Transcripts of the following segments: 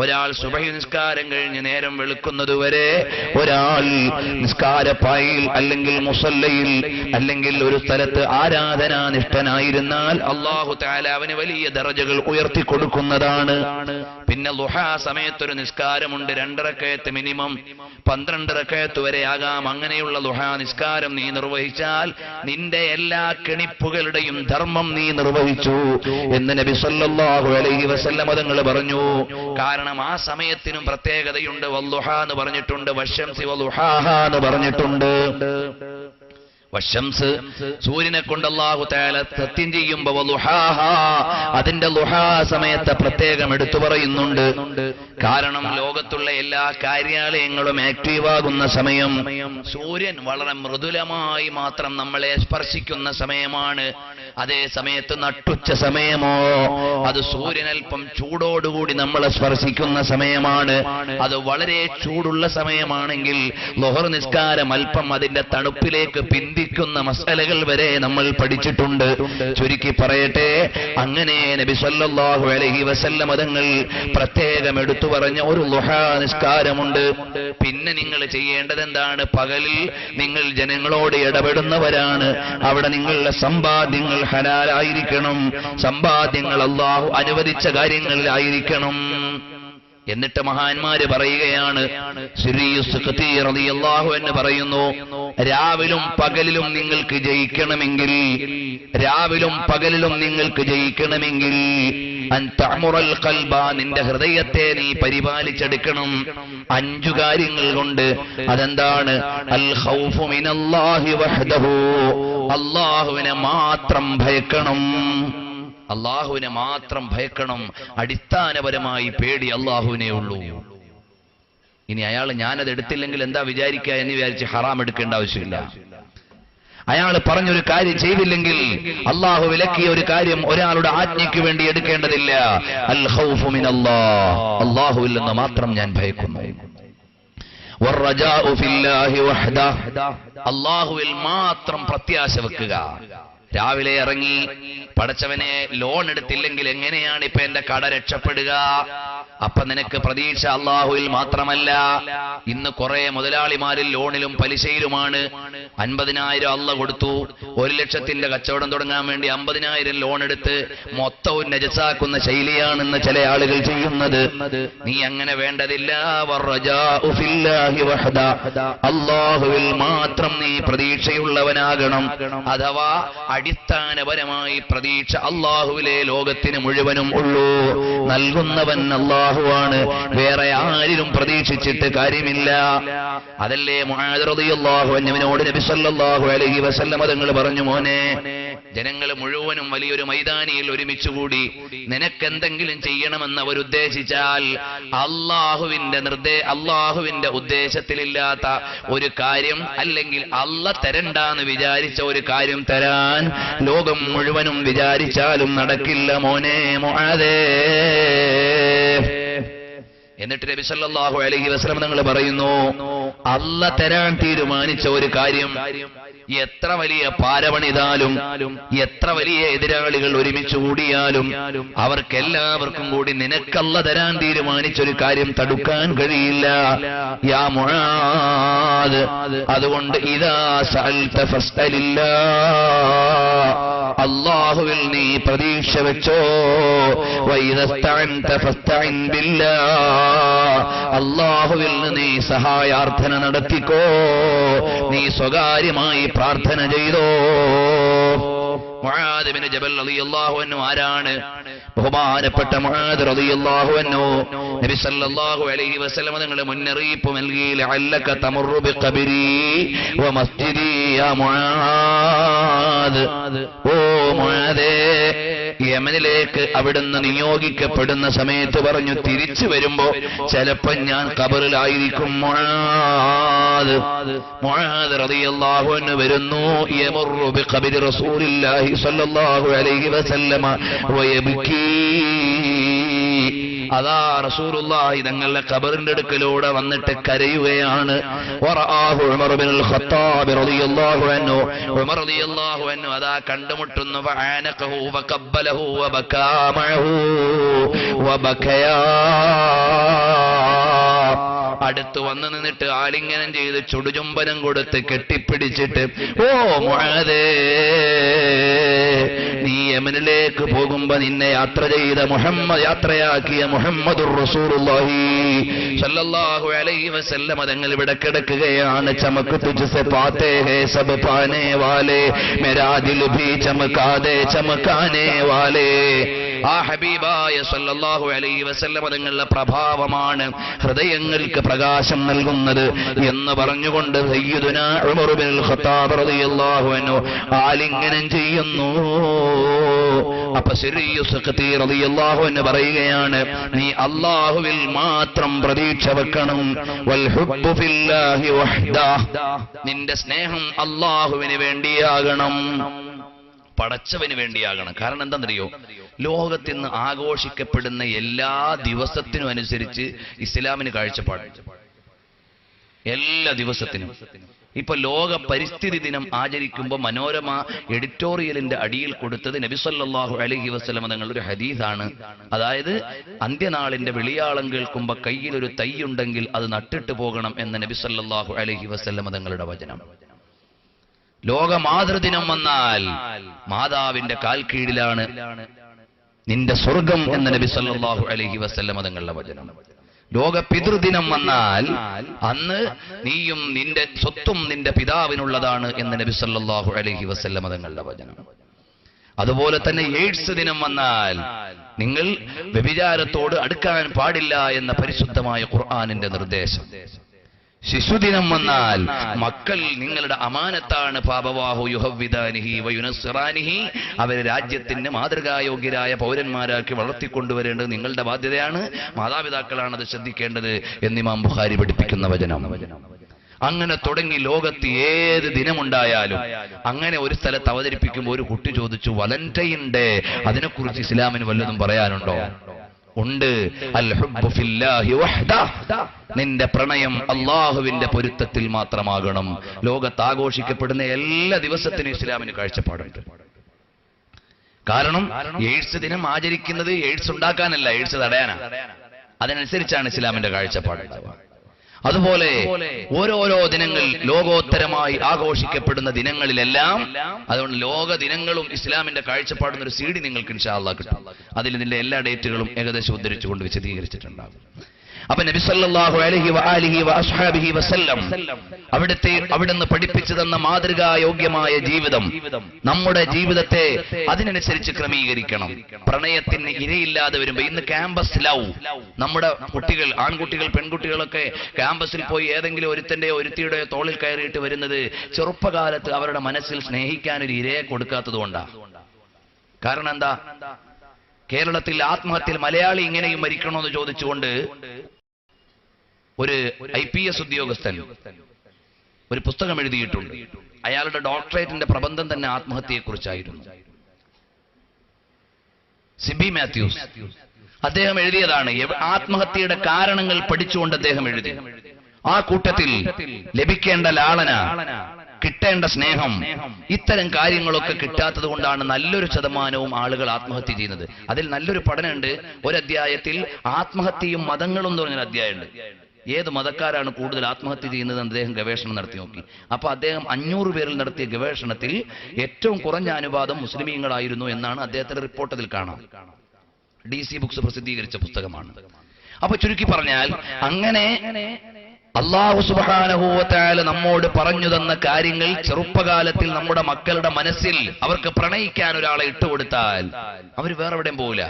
ഒരാൾ സുബഹി നിസ്കാരം കഴിഞ്ഞ് നേരം വെളുക്കുന്നതുവരെ ഒരാൾ നിസ്കാരപ്പായിൽ അല്ലെങ്കിൽ മുസല്ലയിൽ അല്ലെങ്കിൽ ഒരു സ്ഥലത്ത് ആരാധനാനിഷ്ഠനായിരുന്നാൽ അല്ലാഹു തആല അവന് വലിയ ദറജകൾ ഉയർത്തി കൊടുക്കുന്നതാണ്. പിന്നെ ളുഹാ സമയത്തൊരു നിസ്കാരമുണ്ട്, 2 റക്അത്ത് മിനിമം, 12 റക്അത്ത് വരെ ആകാം. അങ്ങനെയുള്ള ളുഹാ നിസ്കാരം നീ നിർവഹിച്ചാൽ നിന്റെ എല്ലാ കെണിപ്പുകളുടെയും ധർമ്മം നീ നിർവഹിച്ചു എന്ന് നബി സല്ലല്ലാഹു അലൈഹി വസല്ലം തങ്ങൾ പറഞ്ഞു. കാരണം ആ സമയത്തിനും പ്രത്യേകതയുണ്ട്. വല്ളുഹാ എന്ന് പറഞ്ഞിട്ടുണ്ട്, വശംസി വളുഹാഹാ എന്ന് പറഞ്ഞിട്ടുണ്ട്. വശംസ് സൂര്യനെ കൊണ്ട് അല്ലാഹു തആല സത്യം ചെയ്യുമ്പോൾ വളുഹാഹാ അതിന്റെ ളുഹാ സമയത്തെ പ്രത്യേകം എടുത്തു പറയുന്നുണ്ട്. കാരണം ലോകത്തുള്ള എല്ലാ കാര്യാലയങ്ങളും ആക്റ്റീവാകുന്ന സമയം സൂര്യൻ വളരെ മൃദുലമായി മാത്രം നമ്മളെ സ്പർശിക്കുന്ന സമയമാണ്. അതേ സമയത്ത് നട്ടുച്ച സമയമോ അത് സൂര്യൻ അല്പം ചൂടോടുകൂടി നമ്മളെ സ്പർശിക്കുന്ന സമയമാണ്. അത് വളരെ ചൂടുള്ള സമയമാണെങ്കിൽ ളുഹർ നിസ്കാരം അല്പം അതിന്റെ തണുപ്പിലേക്ക് പിന്തിക്കുന്ന മസലകൾ വരെ നമ്മൾ പഠിച്ചിട്ടുണ്ട്. ചുരുക്കി പറയട്ടെ, അങ്ങനെ നബി സല്ലല്ലാഹു അലൈഹി വസല്ലം തങ്ങൾ പ്രത്യേകം എടുത്തു പറഞ്ഞ ഒരു ളുഹാ നിസ്കാരമുണ്ട്. പിന്നെ നിങ്ങൾ ചെയ്യേണ്ടത് എന്താണ്? പകലിൽ നിങ്ങൾ ജനങ്ങളോട് ഇടപെടുന്നവരാണ്. അവിടെ നിങ്ങളുടെ സമ്പാദ്യങ്ങൾ ഹലാലായിരിക്കണം, സമ്പാദ്യങ്ങൾ അല്ലാഹു അനുവദിച്ച കാര്യങ്ങളിലായിരിക്കണം. എന്നിട്ട് മഹാന്മാര് പറയുകയാണ്, റളിയല്ലാഹു അൻഹു പറയുന്നു, രാവിലും പകലിലും നിങ്ങൾക്ക് ജയിക്കണമെങ്കിൽ, രാവിലും പകലിലും നിങ്ങൾക്ക് ജയിക്കണമെങ്കിൽ അൻ തഅമുറൽ ഖൽബ, നിന്റെ ഹൃദയത്തെ നീ പരിപാലിച്ചെടുക്കണം 5 കാര്യങ്ങൾ കൊണ്ട്. അതെന്താണ്? അൽ ഖൗഫു മിനല്ലാഹി വഹ്ദഹു, അല്ലാഹുവിനെ മാത്രം ഭയക്കണം, അല്ലാഹുവിനെ മാത്രം ഭയക്കണം. അടിസ്ഥാനപരമായി പേടി അല്ലാഹുവിനെ ഉള്ളൂ. ഇനി അയാൾ ഞാനത് എടുത്തില്ലെങ്കിൽ എന്താ വിചാരിക്കുക എന്ന് വിചാരിച്ച് ഹറാം എടുക്കേണ്ട ആവശ്യമില്ല. അയാൾ പറഞ്ഞൊരു കാര്യം ചെയ്തില്ലെങ്കിൽ, അല്ലാഹു വിലക്കിയ ഒരു കാര്യം ഒരാളുടെ ആജ്ഞയ്ക്ക് വേണ്ടി എടുക്കേണ്ടതില്ല. അൽ ഖൗഫു മിനല്ലാഹ്, അല്ലാഹുവിൽ നിന്ന് മാത്രം ഞാൻ ഭയക്കുന്നു. വറജാഉ ഫില്ലാഹി വഹ്ദഹ്, അല്ലാഹുവിൽ മാത്രം പ്രത്യാശ വെക്കുക. രാവിലെ ഇറങ്ങി, പടച്ചവനെ ലോൺ എടുത്തില്ലെങ്കിൽ എങ്ങനെയാണ് ഇപ്പൊ എന്റെ കട രക്ഷപ്പെടുക? അപ്പൊ നിനക്ക് പ്രതീക്ഷ അല്ലാഹുവിൽ മാത്രമല്ല. ഇന്ന് കുറെ മുതലാളിമാരിൽ ലോണിലും പലിശയിലുമാണ്. 50,000 അള്ള കൊടുത്തു, 1,00,000 കച്ചവടം തുടങ്ങാൻ വേണ്ടി 50,000 ലോൺ എടുത്ത് മൊത്തവും നജസാക്കുന്ന ശൈലിയാണെന്ന് ചില ആളുകൾ ചെയ്യുന്നത്. നീ അങ്ങനെ വേണ്ടതില്ല. വറജാഉ ഫില്ലാഹി വഹദ, അല്ലാഹുവിൽ മാത്രം നീ പ്രതീക്ഷയുള്ളവനാകണം. അഥവാ അടിസ്ഥാനപരമായി പ്രതീക്ഷ അല്ലാഹുവിലെ ലോകത്തിന് മുഴുവനും ഉള്ളൂ. നൽകുന്നവൻ അല്ലാഹുവാണ്, വേറെ ആരിലും പ്രതീക്ഷിച്ചിട്ട് കാര്യമില്ല. അതല്ലേ മുആദ് റളിയല്ലാഹു അൻഹുവിനോട് നബി സല്ലല്ലാഹു അലൈഹി വസല്ലം തങ്ങൾ പറഞ്ഞു, മോനെ, ജനങ്ങൾ മുഴുവനും വലിയൊരു മൈതാനിയിൽ ഒരുമിച്ചുകൂടി നിനക്കെന്തെങ്കിലും ചെയ്യണമെന്ന് അവരുദ്ദേശിച്ചാൽ അല്ലാഹുവിന്റെ ഉദ്ദേശത്തിലില്ലാത്ത ഒരു കാര്യം, അല്ലെങ്കിൽ അല്ല തരണ്ടാന്ന് വിചാരിച്ച ഒരു കാര്യം തരാൻ ലോകം മുഴുവനും വിചാരിച്ചാലും നടക്കില്ല മോനെ മുആദേ. എന്നിട്ട് നബി സല്ലല്ലാഹു അലൈഹി വസല്ലം തങ്ങൾ പറയുന്നു, അല്ല തരാൻ തീരുമാനിച്ച ഒരു കാര്യം എത്ര വലിയ പാരവണിതാലും, എത്ര വലിയ എതിരാളികൾ ഒരുമിച്ച് കൂടിയാലും അവർക്കെല്ലാവർക്കും കൂടി നിനക്കല്ല തരാൻ തീരുമാനിച്ചൊരു കാര്യം തടുക്കാൻ കഴിയില്ല. യാ മുആദ്, അതുകൊണ്ട് ഇദാ സഅൽത ഫസ്അലില്ലാഹ്, അല്ലാഹുവിൽ നീ പ്രതീക്ഷ വെച്ചോ. വഇദസ്തഅൻത ഫസ്തഇൻ ബില്ലാഹ്, അല്ലാഹുവിൽ നീ സഹായാർത്ഥന നടത്തിക്കോ, നീ സ്വകാര്യമായി പ്രാർത്ഥന ചെയ്തോ. മുആദ് ഇബ്നു ജബൽ റളിയല്ലാഹു അൻഹു ആരാണ്? ബഹുമാനപ്പെട്ട മുആദ് റളിയല്ലാഹു അൻഹു നബി സല്ലല്ലാഹു അലൈഹി വസല്ലം തങ്ങളെ മുന്നറിയിപ്പ് നൽകി, ലഅല്ലക തമറു ബിഖബരി വമസ്ജിദി യാ മുആദ്. ഓ മുആദേ, യമനിലേക്ക് അവിടുന്ന് നിയോഗിക്കപ്പെടുന്ന സമയത്ത് പറഞ്ഞു, തിരിച്ചു വരുമ്പോ ചിലപ്പോ ഞാൻ ഖബറിലായിരിക്കും. മുആദ് റളിയല്ലാഹു അൻഹു വരുന്നു, യമറു ബിഖബരി റസൂലില്ലാഹി സ്വല്ലല്ലാഹു അലൈഹി വസല്ലമ വയബ്കീ. അതാ റസൂലുള്ളാഹി തങ്ങളുടെ ഖബറിന്റെ അടുക്കലൂടെ വന്നിട്ട് കരയുകയാണ്. വറആഹു ഉമർ ഇബ്നുൽ ഖത്താബ് റളിയല്ലാഹു അൻഹു, ഉമർ റളിയല്ലാഹു അൻഹു അതാ കണ്ടുമുട്ടുന്നു. ഫആനഖഹു വഖബ്ബലഹു വബകാ മഅഹു വബകയാ അടുത്ത് വന്ന് നിന്നിട്ട് ആലിംഗനം ചെയ്ത് ചുടുചുംബനം കൊടുത്ത് കെട്ടിപ്പിടിച്ചിട്ട്, ഓ മുആദേ, നീ യമനിലേക്ക് പോകുമ്പോ നിന്നെ യാത്രയാക്കിയ മുഹമ്മദുർ റസൂലുള്ളാഹി സല്ലല്ലാഹു അലൈഹി വസല്ലം തങ്ങൾ ഇവിടെ കിടക്കുകയാണ്. ചമക് തുജ്സെ പാത്തെ ഹേ സബ് പാനെ വാലേ, മേരാ ദിൽ ഭീ ചമകാതെ ചമകാനെ വാലേ. ആ ഹബീബായ സല്ലല്ലാഹു അലൈഹി വസല്ലം തങ്ങളുടെ പ്രഭാവമാണ് ഹൃദയങ്ങൾക്ക് പ്രകാശം നൽകുന്നത് എന്ന് പറഞ്ഞുകൊണ്ട് സയ്യിദുനാ ഉമർ ഇബ്നുൽ ഖത്താബ് റളിയല്ലാഹു അൻഹു ആലിംഗനം ചെയ്യുന്നു. അപ്പൊ സിറിയു സഖതി റളിയല്ലാഹു അൻഹു പറയുകയാണ്, നീ അല്ലാഹുവിൽ മാത്രം പ്രതീക്ഷ വെക്കണം. വൽ ഹുബ്ബു ഫില്ലാഹി വഹ്ദഹ, നിന്റെ സ്നേഹം അല്ലാഹുവിന് വേണ്ടിയാകണം, പടച്ചവന് വേണ്ടിയാകണം. കാരണം എന്താണെന്നറിയോ, ലോകത്തിൽ നിന്ന് ആഘോഷിക്കപ്പെടുന്ന എല്ലാ ദിവസത്തിനും അനുസരിച്ച് ഇസ്ലാമിന് കാഴ്ചപ്പാട്. എല്ലാ ദിവസത്തിനും. ഇപ്പൊ ലോക പരിസ്ഥിതി ദിനം ആചരിക്കുമ്പോൾ മനോരമ എഡിറ്റോറിയലിന്റെ അടിയിൽ കൊടുത്തത് നബി സല്ലല്ലാഹു അലൈഹി വസല്ലം തങ്ങളുടെ ഒരു ഹദീസാണ്. അതായത് അന്ത്യനാളിന്റെ വിളിയാളം കേൾക്കുമ്പോ കയ്യിൽ ഒരു തൈയുണ്ടെങ്കിൽ അത് നട്ടിട്ട് പോകണം എന്ന നബി സല്ലല്ലാഹു അലൈഹി വസല്ലം തങ്ങളുടെ വചനം. ലോക മാതൃദിനം വന്നാൽ മാതാവിന്റെ കാൽ കീഴിലാണ് നിന്റെ സ്വർഗം എന്ന നബി സല്ലല്ലാഹു അലൈഹി വസല്ലം തങ്ങളുടെ വചനം. ലോക പിതൃദിനം വന്നാൽ അന്ന് നീയും നിന്റെ സ്വത്തും നിന്റെ പിതാവിനുള്ളതാണ് എന്ന് നബി സല്ലല്ലാഹു അലൈഹി വസല്ലം തങ്ങളുടെ വചനം. അതുപോലെ തന്നെ എയ്ഡ്സ് ദിനം വന്നാൽ നിങ്ങൾ വ്യഭിചാരത്തോട് അടുക്കാൻ പാടില്ല എന്ന പരിശുദ്ധമായ ഖുർആനിന്റെ നിർദ്ദേശം. ശിശുദിനം വന്നാൽ മക്കൾ നിങ്ങളുടെ അമാനത്താണ്, പാപവാഹു യുഹവ്വിദാനിഹി വയുനസ്സിറാനിഹി, അവരെ രാജ്യത്തിന് മാതൃകായോഗ്യരായ പൗരന്മാരാക്കി വളർത്തിക്കൊണ്ടുവരേണ്ടത് നിങ്ങളുടെ ബാധ്യതയാണ്, മാതാപിതാക്കളാണ് അത് ശ്രദ്ധിക്കേണ്ടത് എന്ന് ഇമാം ബുഖാരി പഠിപ്പിക്കുന്ന വചനം. അങ്ങനെ തുടങ്ങി ലോകത്ത് ഏത് ദിനമുണ്ടായാലും അങ്ങനെ ഒരു സ്ഥലത്ത് അവതരിപ്പിക്കുമ്പോൾ ഒരു കുട്ടി ചോദിച്ചു, വലന്റൈൻ ഡേ, അതിനെക്കുറിച്ച് ഇസ്ലാമിന് വല്ലതും പറയാനുണ്ടോ? ഉണ്ട്. അൽ ഹുബ്ബു ഫില്ലാഹി വഹ്ദഹ, നിന്റെ പ്രണയം അല്ലാഹുവിന്റെ പൊരുത്തത്തിൽ മാത്രമാകണം. ലോകത്ത് ആഘോഷിക്കപ്പെടുന്ന എല്ലാ ദിവസത്തിനും ഇസ്ലാമിന് കാഴ്ചപ്പാടുണ്ട്. കാരണം എയ്ഡ്സ് ദിനം ആചരിക്കുന്നത് എയ്ഡ്സ് ഉണ്ടാക്കാനല്ല, എയ്ഡ്സ് തടയാനാണ്. അതിനനുസരിച്ചാണ് ഇസ്ലാമിന്റെ കാഴ്ചപ്പാട്. അതുപോലെ ഓരോരോ ദിനങ്ങൾ ലോകോത്തരമായി ആഘോഷിക്കപ്പെടുന്ന ദിനങ്ങളിലെല്ലാം, അതുകൊണ്ട് ലോക ദിനങ്ങളും ഇസ്ലാമിന്റെ കാഴ്ചപ്പാടുന്ന ഒരു CD നിങ്ങൾക്ക് ഇൻഷാ അല്ലാഹ് കിട്ടും. അതിൽ ഇതിന്റെ എല്ലാ ഡേറ്റുകളും ഏകദേശം ഉദ്ധരിച്ചുകൊണ്ട് വിശദീകരിച്ചിട്ടുണ്ടാകും. അപ്പൊ നബി സല്ലല്ലാഹു അലൈഹി വആലിഹി വഅസ്ഹാബിഹി വസല്ലം അവിടുന്ന് പഠിപ്പിച്ചു തന്ന മാതൃകായോഗ്യമായ ജീവിതം, നമ്മുടെ ജീവിതത്തെ അതിനനുസരിച്ച് ക്രമീകരിക്കണം. പ്രണയത്തിന് ഇരയില്ലാതെ വരുമ്പോ ഇന്ന് ക്യാമ്പസ് ലവ്, നമ്മുടെ കുട്ടികൾ, ആൺകുട്ടികൾ പെൺകുട്ടികളൊക്കെ ക്യാമ്പസിൽ പോയി ഏതെങ്കിലും ഒരുത്തന്റെയോ ഒരുത്തിയുടെയോ തോളിൽ കയറിയിട്ട് വരുന്നത് ചെറുപ്പകാലത്ത് അവരുടെ മനസ്സിൽ സ്നേഹിക്കാൻ ഒരു ഇരയെ കൊടുക്കാത്തത് കൊണ്ടാണ്. കാരണം എന്താ? കേരളത്തിൽ ആത്മഹത്യയിൽ മലയാളി ഇങ്ങനെയും മരിക്കണമെന്ന് ചോദിച്ചുകൊണ്ട് ഒരു IPS ഉദ്യോഗസ്ഥൻ ഒരു പുസ്തകം എഴുതിയിട്ടുണ്ട്. അയാളുടെ ഡോക്ടറേറ്റിന്റെ പ്രബന്ധം തന്നെ ആത്മഹത്യയെക്കുറിച്ചായിരുന്നു. സിബി മാത്യൂസ് അദ്ദേഹം എഴുതിയതാണ്. ആത്മഹത്യയുടെ കാരണങ്ങൾ പഠിച്ചുകൊണ്ട് അദ്ദേഹം എഴുതി. ആ കൂട്ടത്തിൽ ലഭിക്കേണ്ട ലാളന, കിട്ടേണ്ട സ്നേഹം, ഇത്തരം കാര്യങ്ങളൊക്കെ കിട്ടാത്തത് കൊണ്ടാണ് നല്ലൊരു ശതമാനവും ആളുകൾ ആത്മഹത്യ ചെയ്യുന്നത്. അതിൽ നല്ലൊരു പഠനമുണ്ട്. ഒരധ്യായത്തിൽ ആത്മഹത്യയും മതങ്ങളും എന്ന് പറഞ്ഞൊരു അധ്യായമുണ്ട്. ഏത് മതക്കാരാണ് കൂടുതൽ ആത്മഹത്യ ചെയ്യുന്നത് അദ്ദേഹം ഗവേഷണം നടത്തി നോക്കി. അപ്പൊ അദ്ദേഹം 500 പേരിൽ നടത്തിയ ഗവേഷണത്തിൽ ഏറ്റവും കുറഞ്ഞ അനുപാതം മുസ്ലിമീങ്ങളായിരുന്നു എന്നാണ് അദ്ദേഹത്തിന്റെ റിപ്പോർട്ട് അതിൽ കാണാം. DC ബുക്സ് പ്രസിദ്ധീകരിച്ച പുസ്തകമാണ്. അപ്പൊ ചുരുക്കി പറഞ്ഞാൽ അങ്ങനെ അല്ലാഹു സുബ്ഹാനഹു വ തആല നമ്മോട് പറഞ്ഞു തന്ന കാര്യങ്ങൾ ചെറുപ്പകാലത്തിൽ നമ്മുടെ മക്കളുടെ മനസ്സിൽ അവർക്ക് പ്രണയിക്കാൻ ഒരാളെ ഇട്ടുകൊടുത്താൽ അവർ വേറെ എവിടെയും പോകില്ല.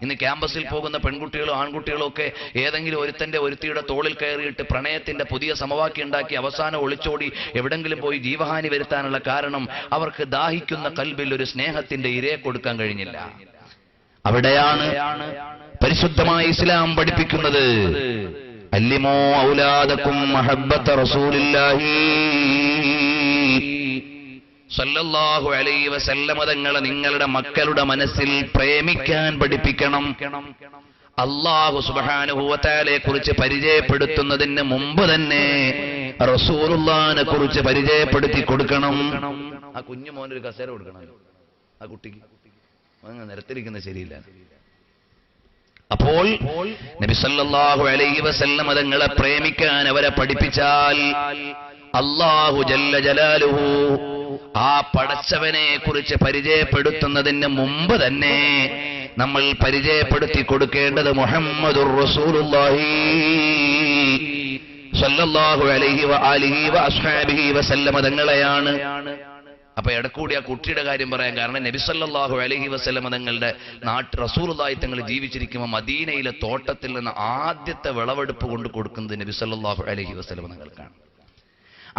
ഇന്ന് ക്യാമ്പസിൽ പോകുന്ന പെൺകുട്ടികളോ ആൺകുട്ടികളോ ഒക്കെ ഏതെങ്കിലും ഒരുത്തിയുടെ തോളിൽ കയറിയിട്ട് പ്രണയത്തിന്റെ പുതിയ സമവാക്യം ഉണ്ടാക്കി അവസാനം ഒളിച്ചോടി എവിടെങ്കിലും പോയി ജീവഹാനി വരുത്താനുള്ള കാരണം അവർക്ക് ദാഹിക്കുന്ന കൽബിൽ ഒരു സ്നേഹത്തിന്റെ ഇരയെ കൊടുക്കാൻ കഴിഞ്ഞില്ല. അവിടെയാണ് പരിശുദ്ധമായ ഇസ്ലാം പഠിപ്പിക്കുന്നത്, അല്ലിമോ ഔലാദക്കും മഹബ്ബത റസൂലില്ലാഹി സല്ലല്ലാഹു അലൈഹി വസല്ലമ തങ്ങളെ നിങ്ങളുടെ മക്കളുടെ മനസ്സിൽ പ്രേമിക്കാൻ പഠിപ്പിക്കണം. അല്ലാഹു സുബ്ഹാനഹു വ തആലയെ കുറിച്ച് പരിചയപ്പെടുത്തുന്നതിന് മുമ്പ് തന്നെ റസൂലുള്ളാഹിനെ കുറിച്ച് പരിചയപ്പെടുത്തി കൊടുക്കണം. ആ കുഞ്ഞു മോനൊരു കസേര കൊടുക്കണം. ആ കുട്ടിക്ക് നിരത്തിരിക്കുന്നത് ശരിയില്ല. അപ്പോൾ നബി സല്ലല്ലാഹു അലൈഹി വസല്ലം തങ്ങളെ പ്രേമിക്കാൻ അവരെ പഠിപ്പിച്ചാൽ അല്ലാഹു ജല്ല ജലാലുഹു ആ പടച്ചവനെ കുറിച്ച് പരിചയപ്പെടുത്തുന്നതിന് മുമ്പ് തന്നെ നമ്മൾ പരിചയപ്പെടുത്തി കൊടുക്കേണ്ടത് മുഹമ്മദുർ റസൂലുള്ളാഹി സല്ലല്ലാഹു അലൈഹി വആലിഹി വഅസ്ഹാബിഹി വസല്ലം തങ്ങളെയാണ്. അപ്പൊ ഇടക്കൂടി ആ കുട്ടിയുടെ കാര്യം പറയാൻ കാരണം നബി സല്ലല്ലാഹു അലൈഹി വസല്ലം തങ്ങളുടെ റസൂലുള്ളാഹി തങ്ങൾ ജീവിച്ചിരിക്കുമ്പോൾ മദീനയിലെ തോട്ടത്തിൽ നിന്ന് ആദ്യത്തെ വിളവെടുപ്പ് കൊണ്ട് കൊടുക്കുന്നത് നബി സല്ലല്ലാഹു അലൈഹി വസല്ലം തങ്ങൾക്കാണ്.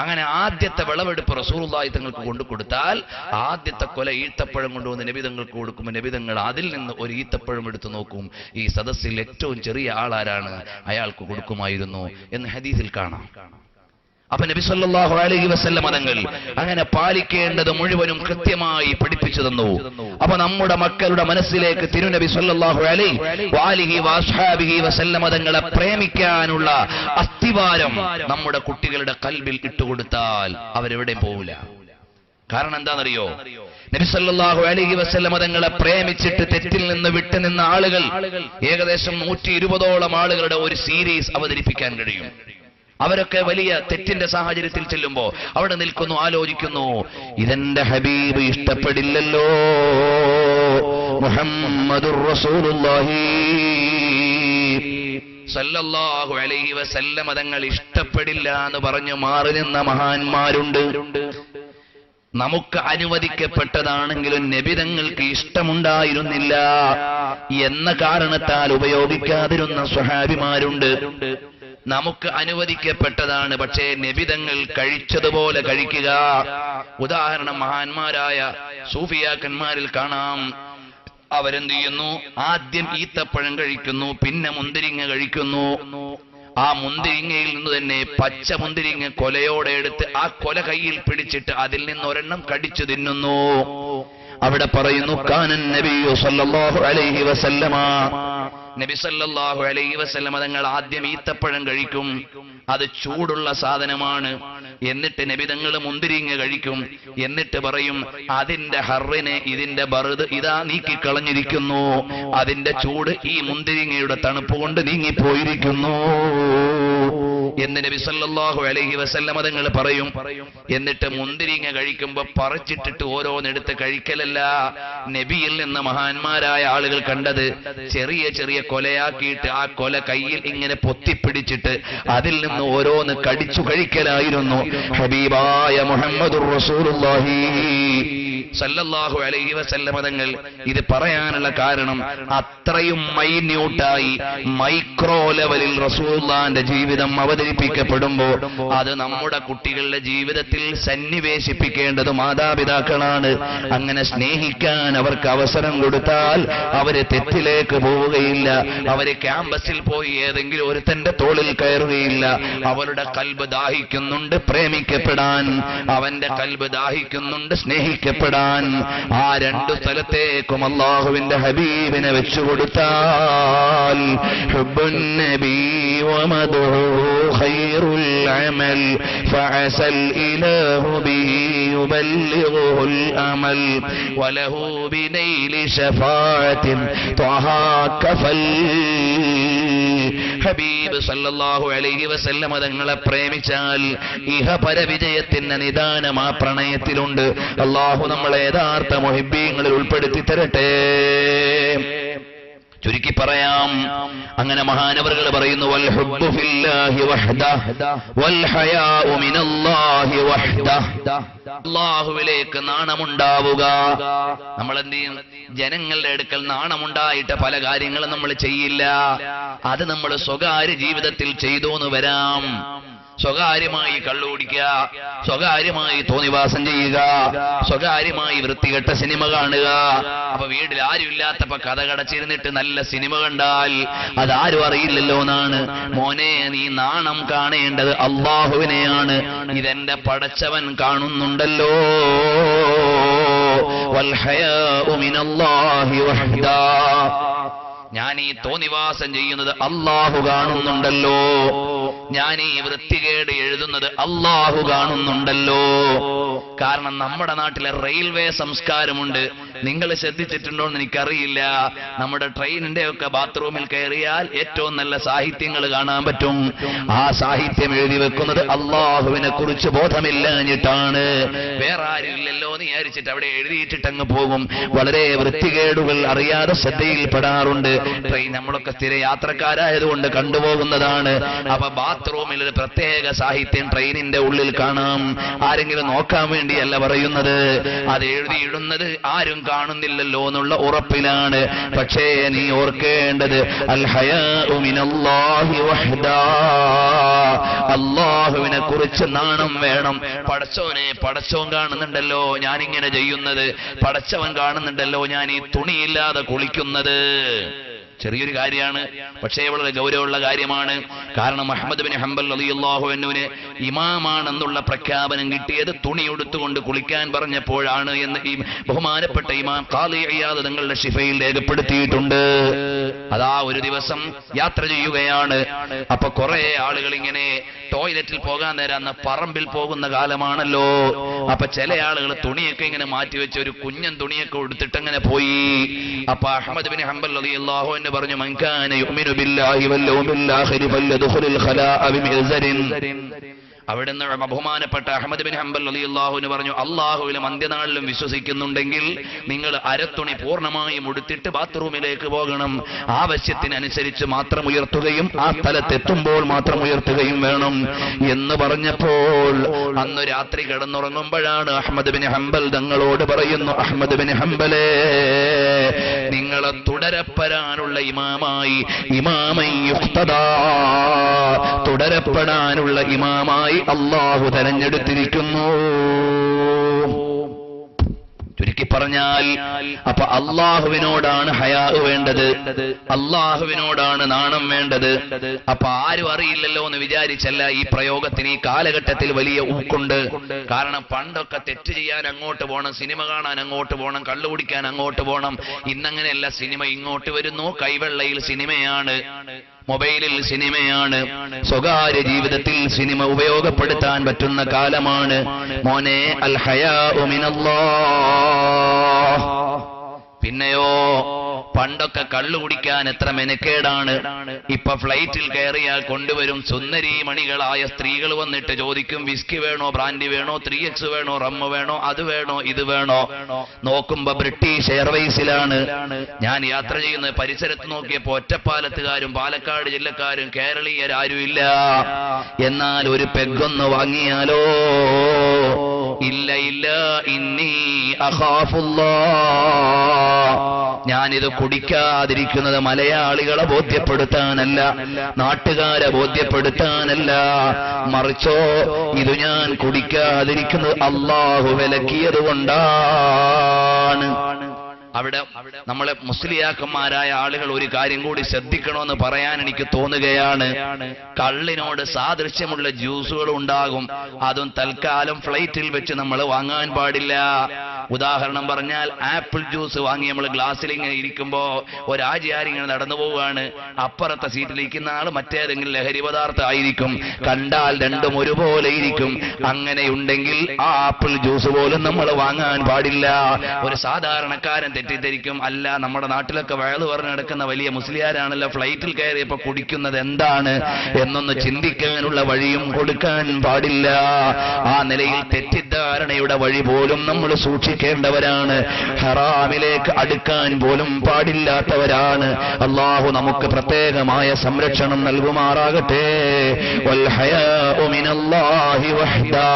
അങ്ങനെ ആദ്യത്തെ വിളവെടുപ്പ് റസൂലുള്ളാഹി തങ്ങൾക്ക് കൊണ്ടു കൊടുത്താൽ ആദ്യത്തെ കൊല ഈത്തപ്പഴം കൊണ്ടുവന്ന് നബി തങ്ങൾക്ക് കൊടുക്കുമ്പോൾ നബി തങ്ങൾ അതിൽ നിന്ന് ഒരു ഈത്തപ്പഴം എടുത്തു നോക്കും, ഈ സദസ്സിൽ ഏറ്റവും ചെറിയ ആളാരാണ് അയാൾക്ക് കൊടുക്കുമായിരുന്നു എന്ന് ഹദീസിൽ കാണാം. അപ്പൊ നബി സല്ലല്ലാഹു അലൈഹി വസല്ലം തങ്ങൾ അങ്ങനെ പാലിക്കേണ്ടത് മുഴുവനും കൃത്യമായി പഠിപ്പിച്ചു തന്നു. അപ്പൊ നമ്മുടെ മക്കളുടെ മനസ്സിലേക്ക് തിരുനബി സല്ലല്ലാഹു അലൈഹി വഅസ്ഹാബിഹി വസല്ലം തങ്ങളെ പ്രേമിക്കാനുള്ള അസ്ഥിവാരം നമ്മുടെ കുട്ടികളുടെ കൽബിൽ ഇട്ടുകൊടുത്താൽ അവരെവിടെയും പോവില്ല. കാരണം എന്താണെന്നറിയോ? നബി സല്ലല്ലാഹു അലൈഹി വസല്ലം തങ്ങളെ പ്രേമിച്ചിട്ട് തെറ്റിൽ നിന്ന് വിട്ടുനിന്ന ആളുകൾ ഏകദേശം 120ഓളം ആളുകളുടെ ഒരു സീരീസ് അവതരിപ്പിക്കാൻ കഴിയും. അവരൊക്കെ വലിയ തെറ്റിന്റെ സാഹചര്യത്തിൽ ചെല്ലുമ്പോ അവിടെ നിൽക്കുന്നു, ആലോചിക്കുന്നു, ഇതെന്റെ ഹബീബ് ഇഷ്ടപ്പെടില്ലല്ലോ, മുഹമ്മദുർ റസൂലുള്ളാഹി സല്ലല്ലാഹു അലൈഹി വസല്ലം തങ്ങൾ ഇഷ്ടപ്പെടില്ല എന്ന് പറഞ്ഞു മാറി നിന്ന മഹാന്മാരുണ്ട്. നമുക്ക് അനുവദിക്കപ്പെട്ടതാണെങ്കിലും നബി തങ്ങൾക്ക് ഇഷ്ടമുണ്ടായിരുന്നില്ല എന്ന കാരണത്താൽ ഉപയോഗിക്കാതിരുന്ന സ്വഹാബിമാരുണ്ട്. നമുക്ക് അനുവദിക്കപ്പെട്ടതാണ്, പക്ഷേ നബിതങ്ങൾ കഴിച്ചതുപോലെ കഴിക്കുക. ഉദാഹരണം മഹാന്മാരായ സൂഫിയാക്കന്മാരിൽ കാണാം, അവരെന്ത് ചെയ്യുന്നു? ആദ്യം ഈത്തപ്പഴം കഴിക്കുന്നു, പിന്നെ മുന്തിരിങ്ങ കഴിക്കുന്നു. ആ മുന്തിരിങ്ങയിൽ നിന്ന് തന്നെ പച്ച മുന്തിരിങ്ങ കൊലയോടെ എടുത്ത് ആ കൊല കയ്യിൽ പിടിച്ചിട്ട് അതിൽ നിന്ന് ഒരെണ്ണം കടിച്ചു തിന്നുന്നു. അവിടെ പറയുന്നു, കാനൻ നബിയു സല്ലല്ലാഹു അലൈഹി വസല്ലമ, നബി സല്ലല്ലാഹു അലൈഹി വസല്ലമ തങ്ങൾ ആദ്യം ഈത്തപ്പഴം കഴിക്കും, അത് ചൂടുള്ള സാധനമാണ്. എന്നിട്ട് നബി തങ്ങൾ മുന്തിരിങ്ങ കഴിക്കും. എന്നിട്ട് പറയും, അതിന്റെ ഹറിനെ ഇതിന്റെ ബറുദ് ഇതാ നീക്കിക്കളഞ്ഞിരിക്കുന്നു, അതിന്റെ ചൂട് ഈ മുന്തിരിങ്ങയുടെ തണുപ്പ് കൊണ്ട് നീങ്ങിപ്പോയിരിക്കുന്നു എന്ന് നബി സല്ലല്ലാഹു അലൈഹി വസല്ലമ തങ്ങൾ പറയും. എന്നിട്ട് മുന്തിരിങ്ങ കഴിക്കുമ്പോ പറിച്ചിട്ടിട്ട് ഓരോന്നെടുത്ത് കഴിക്കലല്ല. നബിയിൽ നിന്ന് മഹാന്മാരായ ആളുകൾ കണ്ടത് ചെറിയ ചെറിയ കൊലയാക്കിയിട്ട് ആ കൊല കയ്യിൽ ഇങ്ങനെ പൊത്തിപ്പിടിച്ചിട്ട് അതിൽ നിന്ന് ഓരോന്ന് കടിച്ചു കഴിക്കലായിരുന്നു. ഹബീബായ മുഹമ്മദുർ റസൂലുള്ളാഹി സല്ലല്ലാഹു അലൈഹി വസല്ലമ തങ്ങൾ ഇത് പറയാനുള്ള കാരണം അത്രയും മൈന്യൂട്ടായി മൈക്രോ ലെവലിൽ റസൂലുള്ളാഹിന്റെ ജീവിതം അവതരിപ്പിക്കപ്പെടുമ്പോ അത് നമ്മുടെ കുട്ടികളുടെ ജീവിതത്തിൽ സന്നിവേശിപ്പിക്കേണ്ടത് മാതാപിതാക്കളാണ്. അങ്ങനെ സ്നേഹിക്കാൻ അവർക്ക് അവസരം കൊടുത്താൽ അവര് തെറ്റിലേക്ക് പോവുകയില്ല. അവര് ക്യാമ്പസിൽ പോയി ഏതെങ്കിലും ഒരുത്തന്റെ തോളിൽ കയറുകയില്ല. അവരുടെ കൽബ് ദാഹിക്കുന്നുണ്ട് പ്രേമിക്കപ്പെടാൻ, അവന്റെ കൽബ് ദാഹിക്കുന്നുണ്ട് സ്നേഹിക്കപ്പെടാൻ. ആ രണ്ടു സ്ഥലത്തേക്കും അല്ലാഹുവിന്റെ ഹബീബിനെ വെച്ചുകൊടുത്താൽ ഹുബ്ബുൻ നബി വമദഹു ഖൈറുൽ അമൽ ഫഅസൽ ഇലാഹു ബിഹി യുബല്ലിഗുൽ അമൽ വലഹു ബിനൈലി ശഫാഅത്തിൻ ത്വഹാ കഫൽ. ഹബീബ് സല്ലല്ലാഹു അലൈഹി വസല്ലമ തങ്ങളെ പ്രേമിച്ചാൽ ഇഹപര വിജയത്തിന്റെ നിദാനം ആ പ്രണയത്തിലുണ്ട്. അല്ലാഹു നമ്മളെ യഥാർത്ഥ മുഹിബ്ബീങ്ങളിൽ ഉൾപ്പെടുത്തി തരട്ടെ. ചുരുക്കി പറയാം, അങ്ങനെ മഹാനവറുകൾ പറയുന്നു, വൽ ഹുബ്ബു ഫില്ലാഹി വഹ്ദഹ വൽ ഹയാഉ മിനല്ലാഹി വഹ്ദഹ. അല്ലാഹുവിലേക്ക് നാണമുണ്ടാവുക. നമ്മൾ എന്ത് ചെയ്യും? ജനങ്ങളുടെ അടുക്കൽ നാണമുണ്ടായിട്ട് പല കാര്യങ്ങളും നമ്മൾ ചെയ്യില്ല. അത് നമ്മൾ സ്വകാര്യ ജീവിതത്തിൽ ചെയ്തു എന്ന് വരാം. സ്വകാര്യമായി കള്ളുകുടിക്കുക, സ്വകാര്യമായി തോന്നിവാസം ചെയ്യുക, സ്വകാര്യമായി വൃത്തികെട്ട സിനിമ കാണുക. അപ്പൊ വീട്ടിൽ ആരും ഇല്ലാത്തപ്പോ കഥ കടച്ചിരുന്നിട്ട് നല്ല സിനിമ കണ്ടാൽ അതാരും അറിയില്ലല്ലോ എന്നാണ്. മോനെ, നീ നാണം കാണേണ്ടത് അല്ലാഹുവിനെയാണ്. ഇതെന്റെ പടച്ചവൻ കാണുന്നുണ്ടല്ലോ. വൽ ഹയാഉ മിനല്ലാഹി വഹ്ദഹ. ഞാൻ ഈ തോന്നിവാസം ചെയ്യുന്നത് അല്ലാഹു കാണുന്നുണ്ടല്ലോ. ഞാൻ ഈ വൃത്തികേട് എഴുതുന്നത് അള്ളാഹു കാണുന്നുണ്ടല്ലോ. കാരണം നമ്മുടെ നാട്ടിലെ റെയിൽവേ സംസ്കാരമുണ്ട്. നിങ്ങൾ ശ്രദ്ധിച്ചിട്ടുണ്ടോ എന്ന് എനിക്കറിയില്ല. നമ്മുടെ ട്രെയിനിന്റെ ഒക്കെ ബാത്റൂമിൽ കയറിയാൽ ഏറ്റവും നല്ല സാഹിത്യങ്ങൾ കാണാൻ പറ്റും. ആ സാഹിത്യം എഴുതി വെക്കുന്നത് അള്ളാഹുവിനെ കുറിച്ച് ബോധമില്ലാഞ്ഞിട്ടാണ്. വേറെ ആരുമില്ലല്ലോ എന്ന് വിചാരിച്ചിട്ട് അവിടെ എഴുതിയിട്ടിട്ടങ്ങ് പോകും. വളരെ വൃത്തികേടുകൾ അറിയാതെ ശ്രദ്ധയിൽപ്പെടാറുണ്ട്. ട്രെയിൻ നമ്മളൊക്കെ സ്ഥിര യാത്രക്കാരായതുകൊണ്ട് കണ്ടുപോകുന്നതാണ്. അപ്പൊ ബാത്റൂമിൽ ഒരു പ്രത്യേക സാഹിത്യം ട്രെയിനിന്റെ ഉള്ളിൽ കാണാം. ആരെങ്കിലും നോക്കാൻ വേണ്ടിയല്ല പറയുന്നത്. അത് എഴുതിയിടുന്നത് ആരും കാണുന്നില്ലല്ലോ എന്നുള്ള ഉറപ്പിലാണ്. പക്ഷേ നീ ഓർക്കേണ്ടത് അൽ ഹയാഉ മിനല്ലാഹി വഹ്ദാ, അല്ലാഹുവിനെ കുറിച്ച് നാണം വേണം. പടച്ചോനെ, പടച്ചോൻ കാണുന്നുണ്ടല്ലോ ഞാനിങ്ങനെ ചെയ്യുന്നത്, പടച്ചവൻ കാണുന്നുണ്ടല്ലോ ഞാൻ ഈ തുണിയില്ലാതെ കുളിക്കുന്നത്. ചെറിയൊരു കാര്യമാണ്, പക്ഷേ വളരെ ഗൗരവമുള്ള കാര്യമാണ്. കാരണം അഹ്മദ് ബിൻ ഹംബൽ റളിയല്ലാഹു അൻഹുവിന് ഇമാമാണെന്നുള്ള പ്രഖ്യാപനം കിട്ടിയത് തുണി ഉടുത്തുകൊണ്ട് കുളിക്കാൻ പറഞ്ഞപ്പോഴാണ് എന്ന് ഈ ബഹുമാനപ്പെട്ട ഇമാം ഖാദി ഇയാദ് തങ്ങളുടെ ശിഫയിൽ രേഖപ്പെടുത്തിയിട്ടുണ്ട്. അതാ ഒരു ദിവസം യാത്ര ചെയ്യുകയാണ്. അപ്പൊ കുറെ ആളുകൾ ഇങ്ങനെ ടോയ്ലറ്റിൽ പോകാൻ നേരം പറമ്പിൽ പോകുന്ന കാലമാണല്ലോ. അപ്പൊ ചില ആളുകൾ തുണിയൊക്കെ ഇങ്ങനെ മാറ്റിവെച്ച് ഒരു കുഞ്ഞൻ തുണിയൊക്കെ എടുത്തിട്ട് അങ്ങനെ പോയി. അപ്പൊ അഹ്മദ് ബിൻ ഹംബൽ റളിയല്ലാഹു അൻഹു പറഞ്ഞു, മൻ കാന യുഅ്മിനു ബില്ലാഹി വൽ യൗമിൽ ആഖിരി ഫല്യദ്ഖുലുൽ ഖലാഅ ബിമിഅ്സരിൻ. അവിടുന്ന് ബഹുമാനപ്പെട്ട അഹ്മദ് ബിൻ ഹംബൽ റളിയല്ലാഹു അൻഹു പറഞ്ഞു, അല്ലാഹുവിലും അന്ത്യനാളിലും വിശ്വസിക്കുന്നുണ്ടെങ്കിൽ നിങ്ങൾ അരത്തുണി പൂർണ്ണമായും ഉടുത്തിട്ട് ബാത്റൂമിലേക്ക് പോകണം. ആവശ്യത്തിനനുസരിച്ച് മാത്രം ഉയർത്തുകയും ആ സ്ഥലത്തെത്തുമ്പോൾ മാത്രം ഉയർത്തുകയും വേണം എന്ന് പറഞ്ഞപ്പോൾ അന്ന് രാത്രി കിടന്നുറങ്ങുമ്പോഴാണ് അഹ്മദ് ബിൻ ഹംബൽ തങ്ങളോട് പറയുന്നു, അഹ്മദ് ബിൻ ഹംബലേ, നിങ്ങളെ തുടരപ്പെടാനുള്ള ഇമാമായി, ഇമാമൻ യുഖ്തദാ, തുടരപ്പെടാനുള്ള ഇമാമായി അല്ലാഹു തെരഞ്ഞെടുത്തിരിക്കുന്നു. ചുരുക്കി പറഞ്ഞാൽ അപ്പൊ അള്ളാഹുവിനോടാണ് ഹയാ വേണ്ടത്, അള്ളാഹുവിനോടാണ് നാണം വേണ്ടത്. അപ്പൊ ആരും അറിയില്ലല്ലോ എന്ന് വിചാരിച്ചല്ല ഈ പ്രയോഗത്തിന് ഈ കാലഘട്ടത്തിൽ വലിയ ഊക്കുണ്ട്. കാരണം പണ്ടൊക്കെ തെറ്റ് ചെയ്യാൻ അങ്ങോട്ട് പോകണം, സിനിമ കാണാൻ അങ്ങോട്ട് പോകണം, കള്ളു കുടിക്കാൻ അങ്ങോട്ട് പോകണം. ഇന്നങ്ങനെയല്ല, സിനിമ ഇങ്ങോട്ട് വരുന്നു. കൈവെള്ളയിൽ സിനിമയാണ്, മൊബൈലിൽ സിനിമയാണ്, സ്വകാര്യ ജീവിതത്തിൽ സിനിമ ഉപയോഗപ്പെടുത്താൻ പറ്റുന്ന കാലമാണ്. മോനെ, അൽ ഹയാഉ മിനല്ലാഹ്. പിന്നെയോ പണ്ടൊക്കെ കള്ളു കുടിക്കാൻ എത്ര മെനക്കേടാണ്. ഇപ്പൊ ഫ്ലൈറ്റിൽ കയറിയാൽ കൊണ്ടുവരും സുന്ദരി മണികളായ സ്ത്രീകൾ വന്നിട്ട് ചോദിക്കും, വിസ്കി വേണോ, ബ്രാൻഡി വേണോ, 3X വേണോ, റമ്മ് വേണോ, അത് വേണോ, ഇത് വേണോ. നോക്കുമ്പോ ബ്രിട്ടീഷ് എയർവേസിലാണ് ഞാൻ യാത്ര ചെയ്യുന്നത്. പരിസരത്ത് നോക്കിയപ്പോ ഒറ്റപ്പാലത്തുകാരും പാലക്കാട് ജില്ലക്കാരും കേരളീയരാരും ഇല്ല. എന്നാൽ ഒരു പെഗ്ഗൊന്ന് വാങ്ങിയാലോ, ഇല്ല ഇല്ല, ഇന്നി അഖാഫുല്ലാഹ്, ഞാനിത് കുടിക്കാതിരിക്കുന്നത് മലയാളികളെ ബോധ്യപ്പെടുത്താനല്ല, നാട്ടുകാരെ ബോധ്യപ്പെടുത്താനല്ല, മറിച്ചോ ഇത് ഞാൻ കുടിക്കാതിരിക്കുന്നത് അല്ലാഹു വിലക്കിയത് കൊണ്ടാണ്. അവിടെ നമ്മളെ മുസ്ലിയാക്കന്മാരായ ആളുകൾ ഒരു കാര്യം കൂടി ശ്രദ്ധിക്കണമെന്ന് പറയാൻ എനിക്ക് തോന്നുകയാണ്. കള്ളിനോട് സാദൃശ്യമുള്ള ജ്യൂസുകൾ ഉണ്ടാകും. അതും തൽക്കാലം ഫ്ലൈറ്റിൽ വെച്ച് നമ്മൾ വാങ്ങാൻ പാടില്ല. ഉദാഹരണം പറഞ്ഞാൽ ആപ്പിൾ ജ്യൂസ് വാങ്ങി നമ്മൾ ഗ്ലാസ്സിൽ ഇങ്ങനെ ഇരിക്കുമ്പോ ഒരാചാരിങ്ങനെ നടന്നു പോവുകയാണ്. അപ്പുറത്തെ സീറ്റിലിരിക്കുന്ന ആൾ മറ്റേതെങ്കിലും ലഹരി പദാർത്ഥം ആയിരിക്കും. കണ്ടാൽ രണ്ടും ഒരുപോലെ ഇരിക്കും. അങ്ങനെയുണ്ടെങ്കിൽ ആ ആപ്പിൾ ജ്യൂസ് പോലും നമ്മൾ വാങ്ങാൻ പാടില്ല. ഒരു സാധാരണക്കാരൻ തെറ്റിദ്ധരിക്കും, അല്ല നമ്മുടെ നാട്ടിലൊക്കെ വയല് പറഞ്ഞു നടക്കുന്ന വലിയ മുസ്ലിയാരാണല്ലോ, ഫ്ലൈറ്റിൽ കയറിയപ്പോ കുടിക്കുന്നത് എന്താണ് എന്നൊന്ന് ചിന്തിക്കാനുള്ള വഴിയും കൊടുക്കാൻ പാടില്ല. ആ നിലയിൽ തെറ്റിദ്ധാരണയുടെ വഴി പോലും നമ്മൾ സൂക്ഷിക്കേണ്ടവരാണ്. ഹറാമിലേക്ക് അടുക്കാൻ പോലും പാടില്ലാത്തവരാണ്. അല്ലാഹു നമുക്ക് പ്രത്യേകമായ സംരക്ഷണം നൽകുമാറാകട്ടെ. വൽ ഹയാഉ മിനല്ലാഹി വഹ്ദാ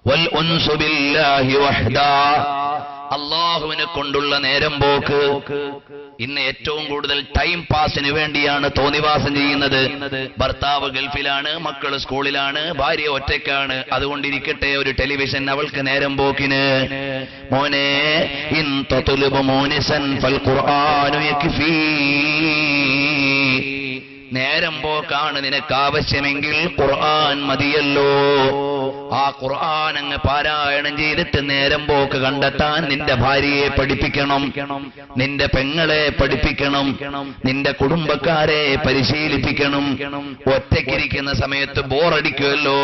വൽ ഉൻസു ബില്ലാഹി വഹ്ദാ, അള്ളാഹുവിനെ കൊണ്ടുള്ള നേരം പോക്ക്. ഇന്ന് ഏറ്റവും കൂടുതൽ ടൈം പാസിന് വേണ്ടിയാണ് തോന്നിവാസം ചെയ്യുന്നത്. ഭർത്താവ് ഗൾഫിലാണ്, മക്കൾ സ്കൂളിലാണ്, ഭാര്യ ഒറ്റയ്ക്കാണ്. അതുകൊണ്ടിരിക്കട്ടെ ഒരു ടെലിവിഷൻ അവൾക്ക് നേരം പോക്കിന്. മോനെ, ഇൻ തത്ലുബു മൂനിസൻ ഫൽ ഖുർആനു യക്ഫീ, നേരം പോക്കാണ് നിനക്ക് ആവശ്യമെങ്കിൽ ഖുർആൻ മതിയല്ലോ. ആ ഖുർആൻ അങ്ങ് പാരായണം ചെയ്തിട്ട് നേരം പോക്ക് കണ്ടെത്താൻ നിന്റെ ഭാര്യയെ പഠിപ്പിക്കണം, നിന്റെ പെങ്ങളെ പഠിപ്പിക്കണം, നിന്റെ കുടുംബക്കാരെ പരിശീലിപ്പിക്കണം. ഒറ്റയ്ക്കിരിക്കുന്ന സമയത്ത് ബോറടിക്കുമല്ലോ,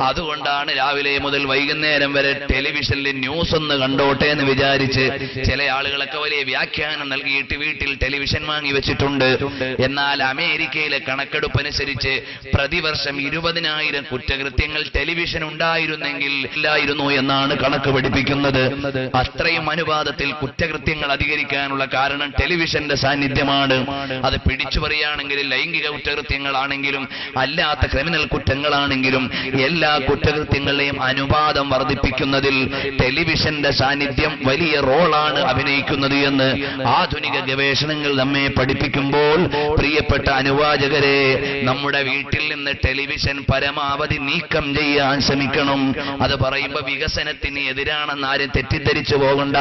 അതുകൊണ്ടാണ് രാവിലെ മുതൽ വൈകുന്നേരം വരെ ടെലിവിഷനിൽ ന്യൂസ് ഒന്ന് കണ്ടോട്ടെ എന്ന് വിചാരിച്ച് ചില ആളുകളൊക്കെ വലിയ വ്യാഖ്യാനം നൽകിയിട്ട് വീട്ടിൽ ടെലിവിഷൻ വാങ്ങി വെച്ചിട്ടുണ്ട്. എന്നാൽ അമേരിക്കയിലെ കണക്കെടുപ്പനുസരിച്ച് പ്രതിവർഷം 20,000 കുറ്റകൃത്യങ്ങൾ ടെലിവിഷൻ ഇല്ലായിരുന്നു എന്നാണ് കണക്ക് പഠിപ്പിക്കുന്നത്. അത്രയും അനുപാതത്തിൽ കുറ്റകൃത്യങ്ങൾ അധികരിക്കാനുള്ള കാരണം ടെലിവിഷന്റെ സാന്നിധ്യമാണ്. അത് പിടിച്ചു പറയുകയാണെങ്കിൽ ലൈംഗിക കുറ്റകൃത്യങ്ങളാണെങ്കിലും അല്ലാത്ത ക്രിമിനൽ കുറ്റങ്ങളാണെങ്കിലും എല്ലാ കുറ്റകൃത്യങ്ങളെയും അനുപാതം വർദ്ധിപ്പിക്കുന്നതിൽ ടെലിവിഷന്റെ സാന്നിധ്യം വലിയ റോളാണ് അഭിനയിക്കുന്നത് എന്ന് ആധുനിക ഗവേഷണങ്ങൾ നമ്മെ പഠിപ്പിക്കുമ്പോൾ പ്രിയപ്പെട്ട അനുവാചകരെ, നമ്മുടെ വീട്ടിൽ നിന്ന് ടെലിവിഷൻ പരമാവധി നീക്കം ചെയ്യാൻ ശ്രമിക്കണം. അത് പറയുമ്പോൾ വികസനത്തിന് എതിരാണെന്ന് ആരും തെറ്റിദ്ധരിച്ചു പോകണ്ട.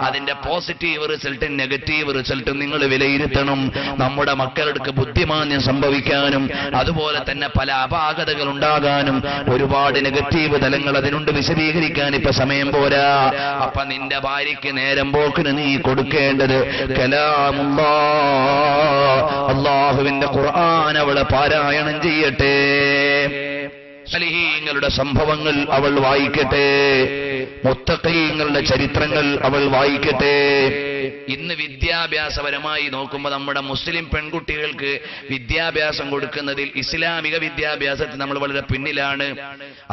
അതിന്റെ പോസിറ്റീവ് റിസൾട്ടും നെഗറ്റീവ് റിസൾട്ടും നിങ്ങൾ വിലയിരുത്തണം. നമ്മുടെ മക്കളുടെ ബുദ്ധിമാന്യം സംഭവിക്കാനും അതുപോലെ തന്നെ പല അപാകതകൾ ഉണ്ടാകാനും ഒരുപാട് നെഗറ്റീവ് തലങ്ങൾ അതിനുണ്ട്. വിശദീകരിക്കാൻ ഇപ്പൊ സമയം പോരാ. അപ്പൊ നിന്റെ ഭാര്യയ്ക്ക് നേരം പോക്കിന് നീ കൊടുക്കേണ്ടത് കലാമുല്ലാഹ്, അല്ലാഹുവിന്റെ ഖുർആൻ അവളെ പാരായണം ചെയ്യട്ടെ. സലിഹീങ്ങളുടെ സംഭവങ്ങൾ അവൾ വായിക്കട്ടെ, മുത്തഖീങ്ങളുടെ ചരിത്രങ്ങൾ അവൾ വായിക്കട്ടെ. ഇന്ന് വിദ്യാഭ്യാസപരമായി നോക്കുമ്പോൾ നമ്മുടെ മുസ്ലിം പെൺകുട്ടികൾക്ക് വിദ്യാഭ്യാസം കൊടുക്കുന്നതിൽ ഇസ്ലാമിക വിദ്യാഭ്യാസത്തിൽ നമ്മൾ വളരെ പിന്നിലാണ്.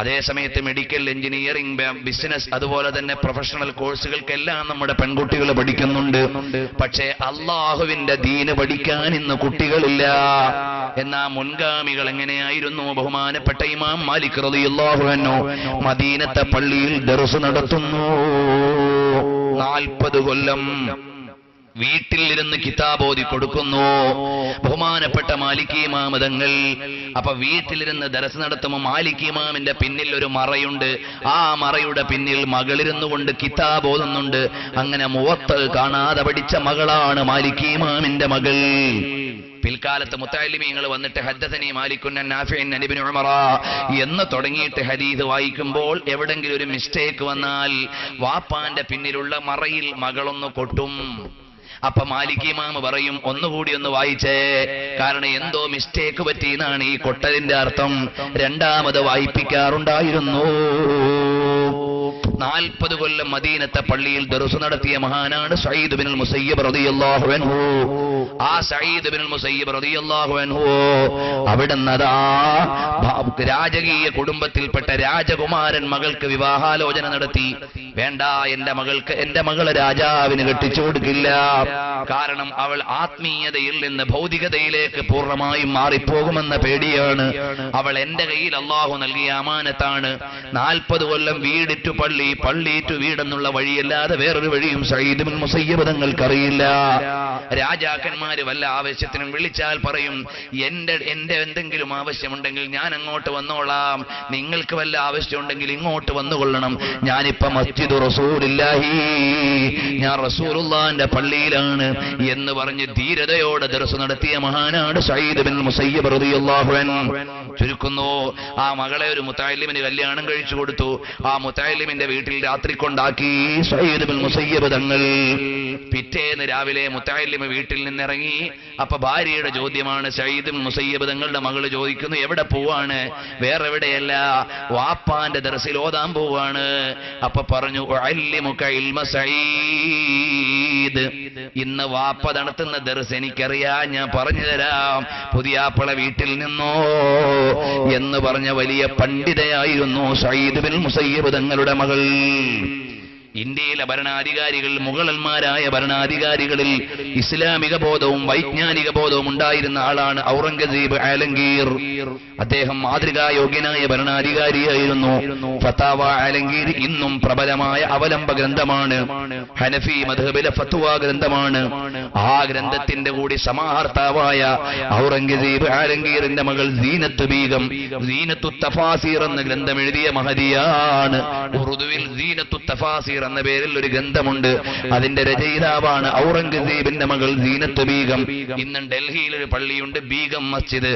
അതേസമയത്ത് മെഡിക്കൽ, എഞ്ചിനീയറിംഗ്, ബിസിനസ്, അതുപോലെ തന്നെ പ്രൊഫഷണൽ കോഴ്സുകൾക്കെല്ലാം നമ്മുടെ പെൺകുട്ടികൾ പഠിക്കുന്നുണ്ട്. പക്ഷേ അള്ളാഹുവിന്റെ ദീന് പഠിക്കാൻ ഇന്ന് കുട്ടികളില്ല. എന്നാ മുൻഗാമികൾ എങ്ങനെയായിരുന്നു? ബഹുമാനപ്പെട്ട ഇമാം മാലിക് റളിയല്ലാഹു അൻഹു മദീനത്തെ പള്ളിയിൽ ദർസ് നടത്തുന്നു. 40 കൊല്ലം വീട്ടിൽ ഇരുന്ന് കിതാബ് ഓതി കൊടുക്കുന്നു ബഹുമാനപ്പെട്ട മാലിക് ഇമാം തങ്ങൾ. അപ്പൊ വീട്ടിലിരുന്ന് ദർസ് നടത്തുമ്പോൾ മാലിക് ഇമാമിന്റെ പിന്നിൽ ഒരു മറയുണ്ട്. ആ മറയുടെ പിന്നിൽ മകളിരുന്നു കൊണ്ട് കിതാബ് ഓതുന്നുണ്ട്. അങ്ങനെ മുവത്ത് കാണാതെ പഠിച്ച മകളാണ് മാലിക് ഇമാമിന്റെ മകൾ. പിൽക്കാലത്ത് മുത്തഅല്ലിമീങ്ങൾ വന്നിട്ട് ഹദ്ദസനി മാലികുൻ അൻ നാഫിഇൻ അൻ ഇബ്നു ഉമറ എന്ന് തുടങ്ങിയിട്ട് ഹദീസ് വായിക്കുമ്പോൾ എവിടെങ്കിലും ഒരു മിസ്റ്റേക്ക് വന്നാൽ വാപ്പാന്റെ പിന്നിലുള്ള മറയിൽ മകളൊന്ന് കൊട്ടും. അപ്പൊ മാലിക് ഇമാം പറയും, ഒന്നുകൂടി ഒന്ന് വായിച്ചേ, കാരണം എന്തോ മിസ്റ്റേക്ക് പറ്റിയെന്നാണ് ഈ കൊട്ടതിന്റെ അർത്ഥം. രണ്ടാമത് വായിപ്പിക്കാറുണ്ടായിരുന്നു. 40 കൊല്ലം മദീനത്തെ പള്ളിയിൽ ദർസ് നടത്തിയ മഹാനാണ് സഈദ് ബിനുൽ മുസയ്യിബ് റളിയല്ലാഹു അൻഹു. ആ സഈദ് ബിനുൽ മുസയ്യിബ് റളിയല്ലാഹു അൻഹു അവിടുന്നതാ രാജകീയ കുടുംബത്തിൽപ്പെട്ട രാജകുമാരൻ മകൾക്ക് വിവാഹാലോചന നടത്തി. വേണ്ട, എന്റെ മകളെ രാജാവിന് കെട്ടിച്ചു കൊടുക്കില്ല. കാരണം അവൾ ആത്മീയതയിൽ നിന്ന് ഭൗതികതയിലേക്ക് പൂർണ്ണമായും മാറിപ്പോകുമെന്ന പേടിയാണ്. അവൾ എന്റെ കയ്യിൽ അള്ളാഹു നൽകിയ അമാനത്താണ്. 40 കൊല്ലം വീടിറ്റു പള്ളി, പള്ളിറ്റു വീടെന്നുള്ള വഴിയല്ലാതെ വേറൊരു വഴിയും സഈദ് ബിൻ മുസയ്യിബ് തങ്ങൾക്കറിയില്ല. രാജാക്കന്മാര് വല്ല ആവശ്യത്തിനും വിളിച്ചാൽ പറയും, എന്റെ എന്തെങ്കിലും ആവശ്യമുണ്ടെങ്കിൽ ഞാൻ അങ്ങോട്ട് വന്നോളാം, നിങ്ങൾക്ക് വല്ല ആവശ്യമുണ്ടെങ്കിൽ ഇങ്ങോട്ട് വന്നുകൊള്ളണം. ഞാനിപ്പോ മസ്ജിദ് റസൂലുള്ളാഹി, ഞാൻ റസൂലുള്ളാഹിന്റെ പള്ളിയിലാണ് എന്ന് പറഞ്ഞ് ധീരതയോടെ ദർസ് നടത്തിയ മഹാനാണ് സഈദ് ബിൻ മുസയ്യിബ് റളിയല്ലാഹു അൻഹു. ചുരുക്കുന്നു, ആ മകളെ ഒരു മുത്തഅല്ലിമിന് കല്യാണം കഴിച്ചു കൊടുത്തു. ആ മുത്തഅല്ലിമിന്റെ വീട്ടിൽ രാത്രി കൊണ്ടാക്കി സഈദ് ബിൻ മുസയ്യിബ് തങ്ങൾ. പിറ്റേന്ന് രാവിലെ മുത്തഅല്ലിം വീട്ടിൽ നിന്നിറങ്ങി. അപ്പൊ ഭാര്യയുടെ ചോദ്യമാണ്, സഈദ് ബിൻ മുസയ്യിബ് തങ്ങളുടെ മകള് ചോദിക്കുന്നു, എവിടെ പോവാണ്? വേറെ എവിടെയല്ല, വാപ്പാന്റെ ദർസിൽ ഓതാൻ പോവാണ്. അപ്പൊ പറഞ്ഞു, ഉഅല്ലിമുക ഇൽമ സഈദ്, ഇന്ന് വാപ്പ നടത്തുന്ന ദർസ് എനിക്കറിയാം, ഞാൻ പറഞ്ഞു തരാം. പുതിയാപ്പള വീട്ടിൽ നിന്നോ എന്ന് പറഞ്ഞ വലിയ പണ്ഡിതയായിരുന്നു സഈദ് ബിൻ മുസയ്യിബ് തങ്ങളുടെ മകൾ. ഇന്ത്യയിലെ ഭരണാധികാരികൾ, മുഗളന്മാരായ ഭരണാധികാരികളിൽ ഇസ്ലാമിക ബോധവും വൈജ്ഞാനിക ബോധവും ഉണ്ടായിരുന്ന ആളാണ് ഔറംഗസീബ് ആലംഗീർ. അദ്ദേഹം മാതൃകായോഗ്യനായ ഭരണാധികാരിയായിരുന്നു. ഫതാവ ആലംഗീർ ഇന്നും പ്രബലമായ അവലംബ ഗ്രന്ഥമാണ്. ഹനഫി മദ്ഹബിലെ ഫത്വ ഗ്രന്ഥമാണ്. ആ ഗ്രന്ഥത്തിന്റെ കൂടി സമാഹർത്താവായ ഔറംഗസീബ് ആലംഗീറിന്റെ മകൾ സീനത്ത് ബീഗം സീനത്തു തഫാസീർ എന്ന ഗ്രന്ഥം എഴുതിയ മഹദിയാണ്. ഉറുദുവിൽ സീനത്തു തഫാസീർ അസാത്തീർ എന്ന പേരിൽ ഒരു ഗ്രന്ഥമുണ്ട്. അതിന്റെ രചയിതാവാണ് ഔറംഗസീബിന്റെ മകൾ സീനത്ത് ബീഗം. ഇന്ന് ഡൽഹിയിൽ ഒരു പള്ളിയുണ്ട്, ബീഗം മസ്ജിദ്.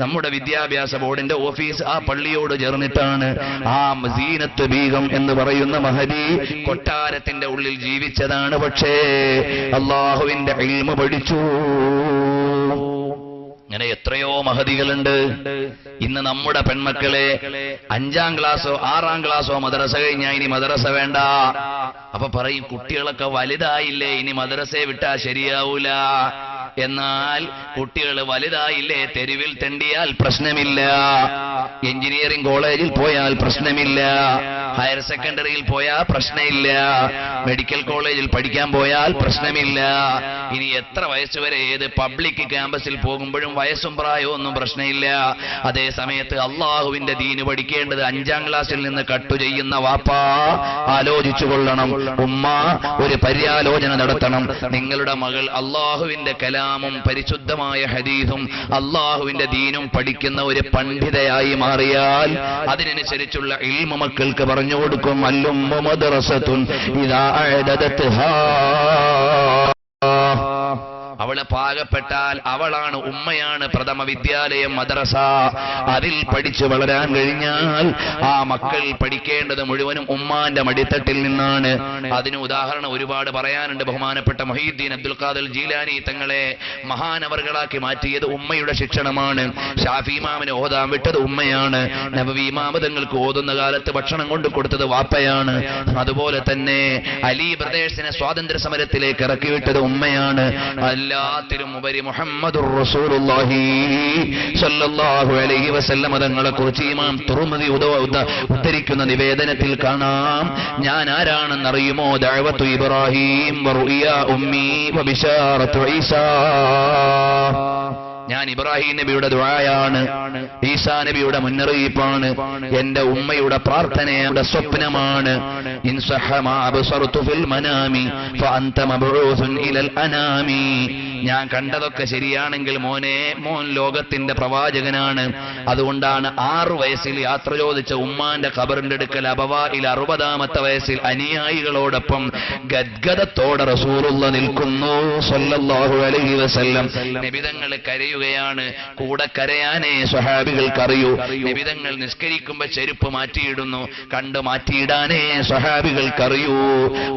നമ്മുടെ വിദ്യാഭ്യാസ ബോർഡിന്റെ ഓഫീസ് ആ പള്ളിയോട് ചേർന്നിട്ടാണ്. ആ സീനത്ത് ബീഗം എന്ന് പറയുന്ന മഹദി കൊട്ടാരത്തിന്റെ ഉള്ളിൽ ജീവിച്ചതാണ്. പക്ഷേ അല്ലാഹുവിന്റെ ഇൽമ പഠിച്ചു. അങ്ങനെ എത്രയോ മഹദികളുണ്ട്. ഇന്ന് നമ്മുടെ പെൺമക്കളെ 5ാം ക്ലാസ്സോ 6ാം ക്ലാസ്സോ മദ്രസ കഴിഞ്ഞാൽ ഇനി മദ്രസ വേണ്ട. അപ്പൊ പറയും കുട്ടികളൊക്കെ വലുതായില്ലേ, ഇനി മദ്രസയെ വിട്ടാ ശരിയാവൂല. എന്നാൽ കുട്ടികൾ വലുതായില്ലേ, തെരുവിൽ തെണ്ടിയാൽ പ്രശ്നമില്ല, എഞ്ചിനീയറിംഗ് കോളേജിൽ പോയാൽ പ്രശ്നമില്ല, ഹയർ സെക്കൻഡറിയിൽ പോയാൽ പ്രശ്നമില്ല, മെഡിക്കൽ കോളേജിൽ പഠിക്കാൻ പോയാൽ പ്രശ്നമില്ല. ഇനി എത്ര വയസ്സുവരെ ഏത് പബ്ലിക് ക്യാമ്പസിൽ പോകുമ്പോഴും വയസ്സും പ്രായവും ഒന്നും പ്രശ്നമില്ല. അതേ സമയത്ത് അള്ളാഹുവിന്റെ ദീന് പഠിക്കേണ്ടത് 5ാം ക്ലാസ്സിൽ നിന്ന് കട്ടു ചെയ്യുന്ന വാപ്പാ ആലോചിച്ചു കൊള്ളണം. ഉമ്മ ഒരു പര്യാലോചന നടത്തണം. നിങ്ങളുടെ മകൾ അള്ളാഹുവിന്റെ കലാമും പരിശുദ്ധമായ ഹദീസും അള്ളാഹുവിന്റെ ദീനും പഠിക്കുന്ന ഒരു പണ്ഡിതയായി മാറിയാൽ അതിനനുസരിച്ചുള്ള ഇൽമ മക്കൾക്ക് പറഞ്ഞു കൊടുക്കും. അല്ലുമ്മു മദ്റസത്തുൻ ഇദാ അഅദത്ഹാ. അവളെ പാകപ്പെട്ടാൽ അവളാണ്, ഉമ്മയാണ് പ്രഥമ വിദ്യാലയം മദ്രസ. അതിൽ പഠിച്ചു വളരാൻ കഴിഞ്ഞാൽ ആ മക്കൾ പഠിക്കേണ്ടത് മുഴുവനും ഉമ്മാന്റെ മടിത്തട്ടിൽ നിന്നാണ്. അതിന് ഉദാഹരണം ഒരുപാട് പറയാനുണ്ട്. ബഹുമാനപ്പെട്ട മുഹീദ്ദീൻ അബ്ദുൽ ഖാദിർ ജീലാനി തങ്ങളെ മഹാനവറുകളാക്കി മാറ്റിയത് ഉമ്മയുടെ ശിക്ഷണമാണ്. ഷാഫി ഇമാമിനെ ഓതാൻ വിട്ടത് ഉമ്മയാണ്. നബവി ഇമാം തങ്ങൾക്ക് ഓതുന്ന കാലത്ത് ഭക്ഷണം കൊണ്ട് കൊടുത്തത് വാപ്പയാണ്. അതുപോലെ തന്നെ അലി ബ്രദേഴ്സിനെ സ്വാതന്ത്ര്യ സമരത്തിലേക്ക് ഇറക്കിവിട്ടത് ഉമ്മയാണ്. എല്ലാത്തിലും ഉപരി മുഹമ്മദുർ റസൂലുള്ളാഹി സ്വല്ലല്ലാഹു അലൈഹി വസല്ലം തങ്ങളെ കുറിച്ച് ഇമാം തുർമുദി ഉദ്ധരിക്കുന്ന നിവേദനത്തിൽ കാണാം. ഞാൻ ആരാണെന്നറിയുമോ? ദഅവത്തു ഇബ്രാഹിം വറുഇയ ഉമ്മി വബിശാറത്തു ഈസാ. ഞാൻ ഇബ്രാഹിം നബിയുടെ ദുആയാണ്, ഈസാ നബിയുടെ മുന്നറിയിപ്പാണ്, എന്റെ ഉമ്മയുടെ പ്രാർത്ഥനയുടെ സ്വപ്നമാണ്. ഇൻ സഹ മാ അബ്സറതു ഫിൽ മനാമി ഫഅൻത മബ്ഊസുൻ ഇലൽ അനാമി. ഞാൻ കണ്ടതൊക്കെ ശരിയാണെങ്കിൽ മോൻ ലോകത്തിന്റെ പ്രവാചകനാണ്. അതുകൊണ്ടാണ് 6 വയസ്സിൽ യാത്ര ചോദിച്ച ഉമ്മാന്റെ ഖബറിന്റെ അടുക്കൽ അബവായിൽ 60ാമത്തെ വയസ്സിൽ അനുയായികളോടൊപ്പം ഗദ്ഗദത്തോടെ റസൂലുള്ള നിൽക്കുന്നു സല്ലല്ലാഹു അലൈഹി വസല്ലം. നബിതങ്ങൾ കരയുകയാണ്. കൂടെ കരയാനേ സ്വഹാബികൾക്കറിയൂ. നബിതങ്ങൾ നിസ്കരിക്കുമ്പോ ചെരുപ്പ് മാറ്റിയിടുന്നു, കണ്ടു മാറ്റിയിടാനേ സ്വഹാബികൾക്കറിയൂ.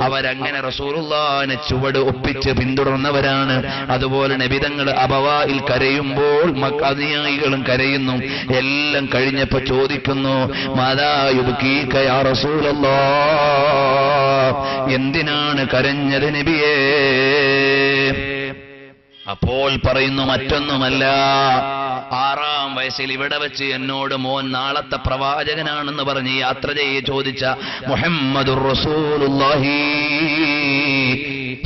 അവരങ്ങനെ റസൂലുള്ളാഹിനെ ചുവട് ഒപ്പിച്ച് പിന്തുടർന്നവരാണ്. അതുപോലെ നബിതങ്ങൾ അബവായിൽ കരയുമ്പോൾ അനുയായികളും കരയുന്നു. എല്ലാം കഴിഞ്ഞപ്പോ ചോദിക്കുന്നു, മാദാ യുബ്കീക യാ റസൂലല്ലാഹ്, എന്തിനാണ് കരഞ്ഞത് നബിയേ? അപ്പോൾ പറയുന്നു, മറ്റൊന്നുമല്ല, 6ാം വയസ്സിൽ ഇവിടെ വെച്ച് എന്നോട് മോൻ നാളത്തെ പ്രവാചകനാണെന്ന് പറഞ്ഞ് യാത്ര ചെയ്യ ചോദിച്ച മുഹമ്മദുർ റസൂലുള്ളാഹി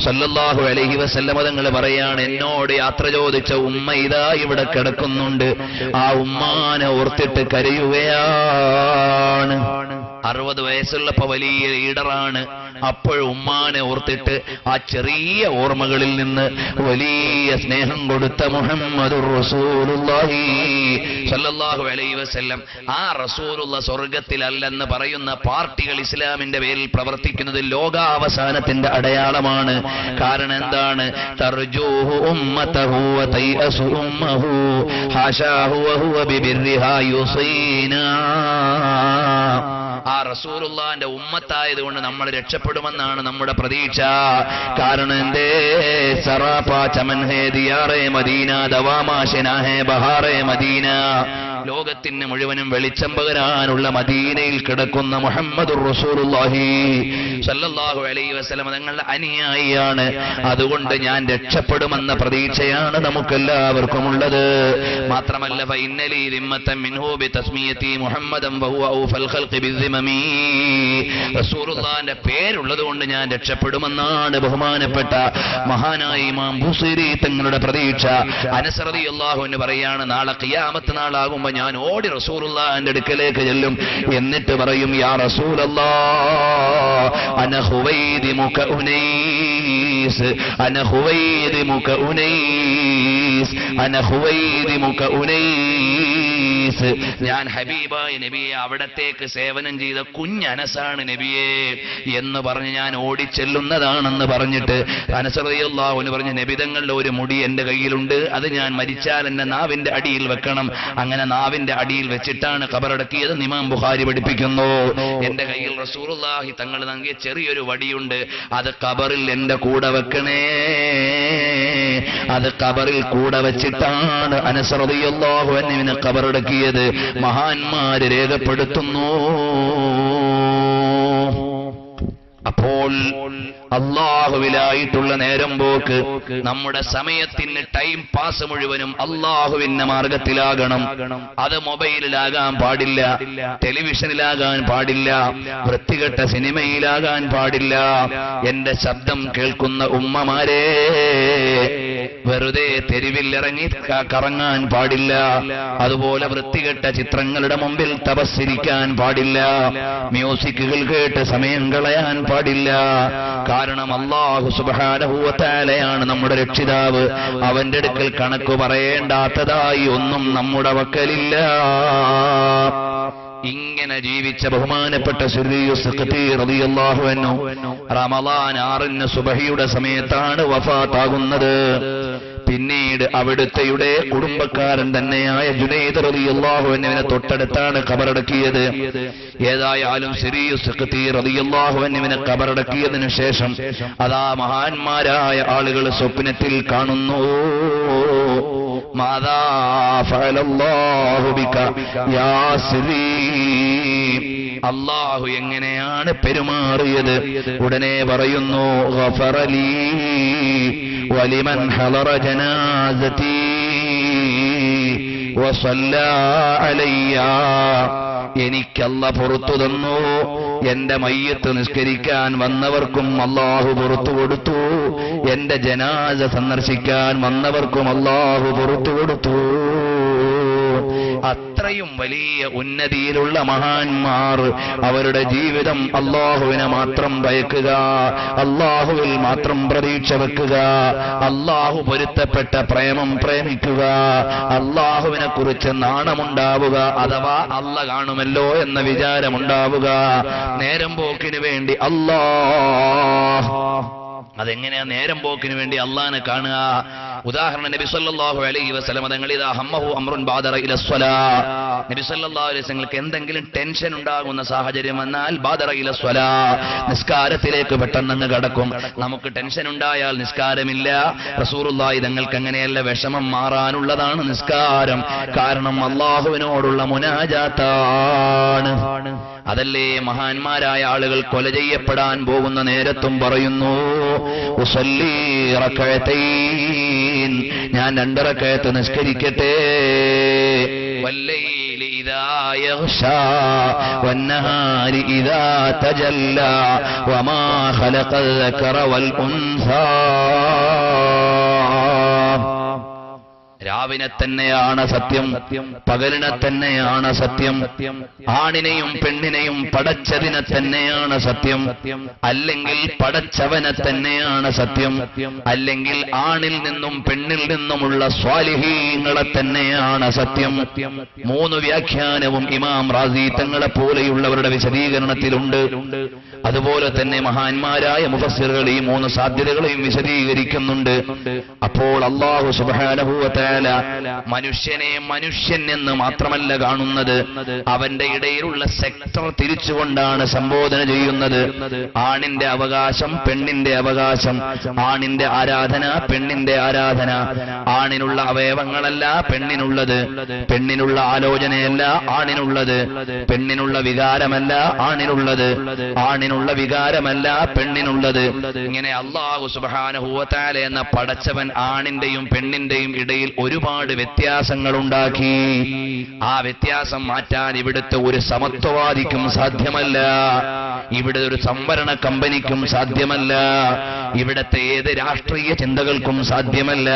സല്ലല്ലാഹു അലൈഹി വസല്ലം തങ്ങൾ പറയാണ്, എന്നോട് യാത്ര ചോദിച്ച ഉമ്മ ഇതാ ഇവിടെ കിടക്കുന്നുണ്ട്. ആ ഉമ്മാനെ ഓർത്തിട്ട് കരയുകയാണ്. 60 വയസ്സുള്ളപ്പോ വലിയ ലീഡറാണ്. അപ്പോൾ ഉമ്മാനെ ഓർത്തിട്ട് ആ ചെറിയ ഓർമ്മകളിൽ നിന്ന് വലിയ സ്നേഹം കൊടുത്ത മുഹമ്മദുർ റസൂലുള്ളാഹി സല്ലല്ലാഹു അലൈഹി വസല്ലം. ആ റസൂലുള്ള സ്വർഗത്തിലല്ലെന്ന് പറയുന്ന പാർട്ടികൾ ഇസ്ലാമിന്റെ പേരിൽ പ്രവർത്തിക്കുന്നത് ലോകാവസാനത്തിന്റെ അടയാളമാണ്. കാരണം എന്താണ്? തർജൂഹു ഉമ്മതഹു വ തൈഅസു ഉമ്മഹു ഹാശാഹു വഹുവ ബിബിർരിഹാ യുസീനാ. ആ റസൂലുള്ളാഹിന്റെ ഉമ്മത്തായതുകൊണ്ട് നമ്മൾ രക്ഷപ്പെടുമെന്നാണ് നമ്മുടെ പ്രതീക്ഷ. കാരണം എന്തേ? സറാപാ ചമൻ ഹേ ദിയാറേ മദീന ദവാമാ ശനാഹേ ബഹാറേ മദീന. ലോകത്തിന് മുഴുവനും വെളിച്ചം പകരാനുള്ള മദീനയിൽ കിടക്കുന്ന മുഹമ്മദുർ റസൂലുള്ളാഹി സല്ലല്ലാഹു അലൈഹി വസല്ലം തങ്ങളുടെ അനുയായിയാണ്. അതുകൊണ്ട് ഞാൻ രക്ഷപ്പെടുമെന്ന പ്രതീക്ഷയാണ് നമുക്കെല്ലാവർക്കും ഉള്ളത്. മാത്രമല്ല, ഫഇന്നലി ദിമ്മതൻ മിൻഹു ബിതസ്മിയതി മുഹമ്മദൻ വഹുവ ഔഫൽ ഖൽഖി ബിസിമമി. റസൂലുള്ളാഹിന്റെ പേരുള്ളത് കൊണ്ട് ഞാൻ രക്ഷപ്പെടുമെന്നാണ് ബഹുമാനപ്പെട്ട മഹാനായ ഇമാം ബുസൈരി തങ്ങളുടെ പ്രതീക്ഷ. അനസ് റളിയല്ലാഹു അൻഹു പറയാണ്, നാളെ ഖിയാമത്ത് നാളാകുമ്പോൾ ഞാൻ ഓടി റസൂലുള്ളാഹിന്റെ അടുക്കലേക്ക് ചെല്ലും. എന്നിട്ട് പറയും, യാ റസൂലല്ലാഹ് അന ഖുവൈദിമുക ഉനൈസ് അന ഖുവൈദിമുക ഉനൈസ് അന ഖുവൈദിമുക ഉനൈസ്. അനീസ്, ഞാൻ ഹബീബായ നബിയെ അവിടത്തേക്ക് സേവനം ചെയ്ത കുഞ്ഞനസാണ് നബിയെ എന്ന് പറഞ്ഞ് ഞാൻ ഓടിച്ചെല്ലുന്നതാണെന്ന് പറഞ്ഞിട്ട് അനസ് റളിയല്ലാഹു അൻഹു പറഞ്ഞു, നബിതങ്ങളുടെ ഒരു മുടി എന്റെ കയ്യിലുണ്ട്, അത് ഞാൻ മരിച്ചാൽ എന്നെ നാവിന്റെ അടിയിൽ വെക്കണം. അങ്ങനെ നാവിന്റെ അടിയിൽ വെച്ചിട്ടാണ് ഖബറടക്കിയത്. ഇമാം ബുഖാരി പഠിപ്പിക്കുന്നു. എന്റെ കയ്യിൽ റസൂലുള്ളാഹി തങ്ങൾ നൽകിയ ചെറിയൊരു വടിയുണ്ട്, അത് ഖബറിൽ എന്റെ കൂടെ വെക്കണേ. അത് ഖബറിൽ കൂടെ വെച്ചിട്ടാണ് അനസ് റളിയല്ലാഹു അൻഹുവിനെ ഖബറടക്കിയത്. മഹാന്മാര് രേഖപ്പെടുത്തുന്നു. അപ്പോൾ അള്ളാഹുവിലായിട്ടുള്ള നേരം പോക്ക്, നമ്മുടെ സമയത്തിന് ടൈം പാസ് മുഴുവനും അള്ളാഹുവിന്റെ മാർഗത്തിലാകണം. അത് മൊബൈലിലാകാൻ പാടില്ല, ടെലിവിഷനിലാകാൻ പാടില്ല, വൃത്തികെട്ട സിനിമയിലാകാൻ പാടില്ല. എന്റെ ശബ്ദം കേൾക്കുന്ന ഉമ്മമാരെ, വെറുതെ തെരുവിലിറങ്ങി കറങ്ങാൻ പാടില്ല. അതുപോലെ വൃത്തികെട്ട ചിത്രങ്ങളുടെ മുമ്പിൽ തപസ്സിരിക്കാൻ പാടില്ല. മ്യൂസിക്കുകൾ കേട്ട് സമയം കളയാൻ പാടില്ല. കാരണം അല്ലാഹു സുബ്ഹാനഹു വ തആലയാണ് നമ്മുടെ രക്ഷിതാവ്. അവന്റെ അടുക്കൽ കണക്ക് പറയേണ്ടാത്തതായി ഒന്നും നമ്മുടെ വക്കലില്ല. ഇങ്ങനെ ജീവിച്ച ബഹുമാനപ്പെട്ട സുർരിയുസ് ഖതീർ റളിയല്ലാഹു അൻഹു റമളാൻ 6 സുബഹിയുടെ സമയത്താണ് വഫാത്താകുന്നത്. പിന്നീട് അവിടുത്തെയുടെ കുടുംബക്കാരൻ തന്നെയായ ജുനൈദ് റളിയല്ലാഹു അൻഹുവിനെ തൊട്ടടുത്താണ് ഖബറടക്കിയത്. ഏതായാലും സുർരിയുസ് ഖതീർ റളിയല്ലാഹു അൻഹുവിനെ ഖബറടക്കിയതിനു ശേഷം അതാ മഹാന്മാരായ ആളുകൾ സ്വപ്നത്തിൽ കാണുന്നു, മാദാ ഫഅലല്ലാഹു ബിക യാ സിറി, അല്ലാഹു എങ്ങനെയാണ് പെരുമാറിയത്? ഉടനെ പറയുന്നു, ഗഫറലി വലിമൻ ഹളറ ജനാസതി വസല്ലാ അലയ്യ, എനിക്കല്ല പുറത്തു തന്നു, എന്റെ മയ്യത്ത് നിസ്കരിക്കാൻ വന്നവർക്കും അല്ലാഹു പുറത്തു കൊടുത്തു, എന്റെ ജനാസ സന്ദർശിക്കാൻ വന്നവർക്കും അല്ലാഹു പുറത്തു കൊടുത്തു. അത്രയും വലിയ ഉന്നതിയിലുള്ള മഹാന്മാർ അവരുടെ ജീവിതം അല്ലാഹുവിനെ മാത്രം ഭയക്കുക, അല്ലാഹുവിൽ മാത്രം പ്രതീക്ഷ വെക്കുക, അല്ലാഹു പൊരുത്തപ്പെട്ട പ്രേമം പ്രേമിക്കുക, അല്ലാഹുവിനെ കുറിച്ച് നാണമുണ്ടാവുക, അഥവാ അല്ല കാണുമല്ലോ എന്ന വിചാരമുണ്ടാവുക. നേരം പോക്കിന് വേണ്ടി അതെങ്ങനെയാ നേരം പോക്കിന് വേണ്ടി അള്ളാനെ കാണുക? ഉദാഹരണം, നബി സല്ലല്ലാഹു അലൈഹി വസല്ലം തങ്ങൾ ഇദാ ഹമ്മഹു അംറുൻ ബാദറ ഇല സ്വലാ, നബി സല്ലല്ലാഹു അലൈഹി വസല്ലം എന്തെങ്കിലും ടെൻഷൻ ഉണ്ടാകുന്ന സാഹചര്യം വന്നാൽ ബാദറ ഇല സ്വലാ, നിസ്കാരത്തിലേക്ക് പെട്ടെന്ന് കടക്കും. നമുക്ക് ടെൻഷൻ ഉണ്ടായാൽ നിസ്കാരമില്ല. റസൂലുള്ളാഹി തങ്ങൾക്ക് അങ്ങനെയല്ല, വിഷമം മാറാനുള്ളതാണ് നിസ്കാരം. കാരണം അല്ലാഹുവിനോടുള്ള മുനാജാത്താണ്. അതല്ലേ മഹാന്മാരായ ആളുകൾ കൊല ചെയ്യപ്പെടാൻ പോകുന്ന നേരത്തും പറയുന്നു, ഉസല്ലി റകഅതൈൻ, ഞാൻ 2 റകഅത്ത് നിസ്കരിക്കട്ടെ. വല്ലൈലി ഇദാ യഗ്ശാ വന്നഹാരി ഇദാ തജല്ലാ വമാ ഖലഖൽ ദകറ വൽ ഉൻസാ, രാവിനെ തന്നെയാണ് സത്യം, പകലിനെ തന്നെയാണ് സത്യം, ആണിനെയും പെണ്ണിനെയും പടച്ചതിനെ തന്നെയാണ് സത്യം, അല്ലെങ്കിൽ പടച്ചവനെ തന്നെയാണ് സത്യം, അല്ലെങ്കിൽ ആണിൽ നിന്നും പെണ്ണിൽ നിന്നുമുള്ള സ്വാലിഹീങ്ങളെ തന്നെയാണ് സത്യം. 3 വ്യാഖ്യാനവും ഇമാം റാസി തങ്ങളെ പോലെയുള്ളവരുടെ വിശദീകരണത്തിലുണ്ട്. അതുപോലെ തന്നെ മഹാന്മാരായ മുഫസ്സിറുകൾ ഈ 3 സാധ്യതകളെയും വിശദീകരിക്കുന്നുണ്ട്. അപ്പോൾ അല്ലാഹു സുബ്ഹാനഹു വ തആല മനുഷ്യനെ മനുഷ്യൻ എന്ന് മാത്രമല്ല കാണുന്നത്, അവന്റെ ഇടയിലുള്ള സെക്ടർ തിരിച്ചുകൊണ്ടാണ് സംബോധന ചെയ്യുന്നത്. ആണിന്റെ അവകാശം, പെണ്ണിന്റെ അവകാശം, ആണിന്റെ ആരാധന, പെണ്ണിന്റെ ആരാധന, ആണിനുള്ള അവയവങ്ങളല്ല പെണ്ണിനുള്ളത്, പെണ്ണിനുള്ള ആലോചനയല്ല ആണിനുള്ളത്, പെണ്ണിനുള്ള വികാരമല്ല ആണിനുള്ളത്, ആണിനുള്ള വികാരമല്ല പെണ്ണിനുള്ളത്. ഇങ്ങനെ അല്ലാഹു സുബ്ഹാനഹു വ തആല എന്ന പടച്ചവൻ ആണിന്റെയും പെണ്ണിന്റെയും ഇടയിൽ ഒരുപാട് വ്യത്യാസങ്ങൾ ഉണ്ടാക്കി. ആ വ്യത്യാസം മാറ്റാൻ ഇവിടുത്തെ ഒരു സമത്വവാദിക്കും സാധ്യമല്ല, ഇവിടെ ഒരു സംവരണ കമ്പനിക്കും സാധ്യമല്ല, ഇവിടത്തെ ഏത് രാഷ്ട്രീയ ചിന്തകൾക്കും സാധ്യമല്ല.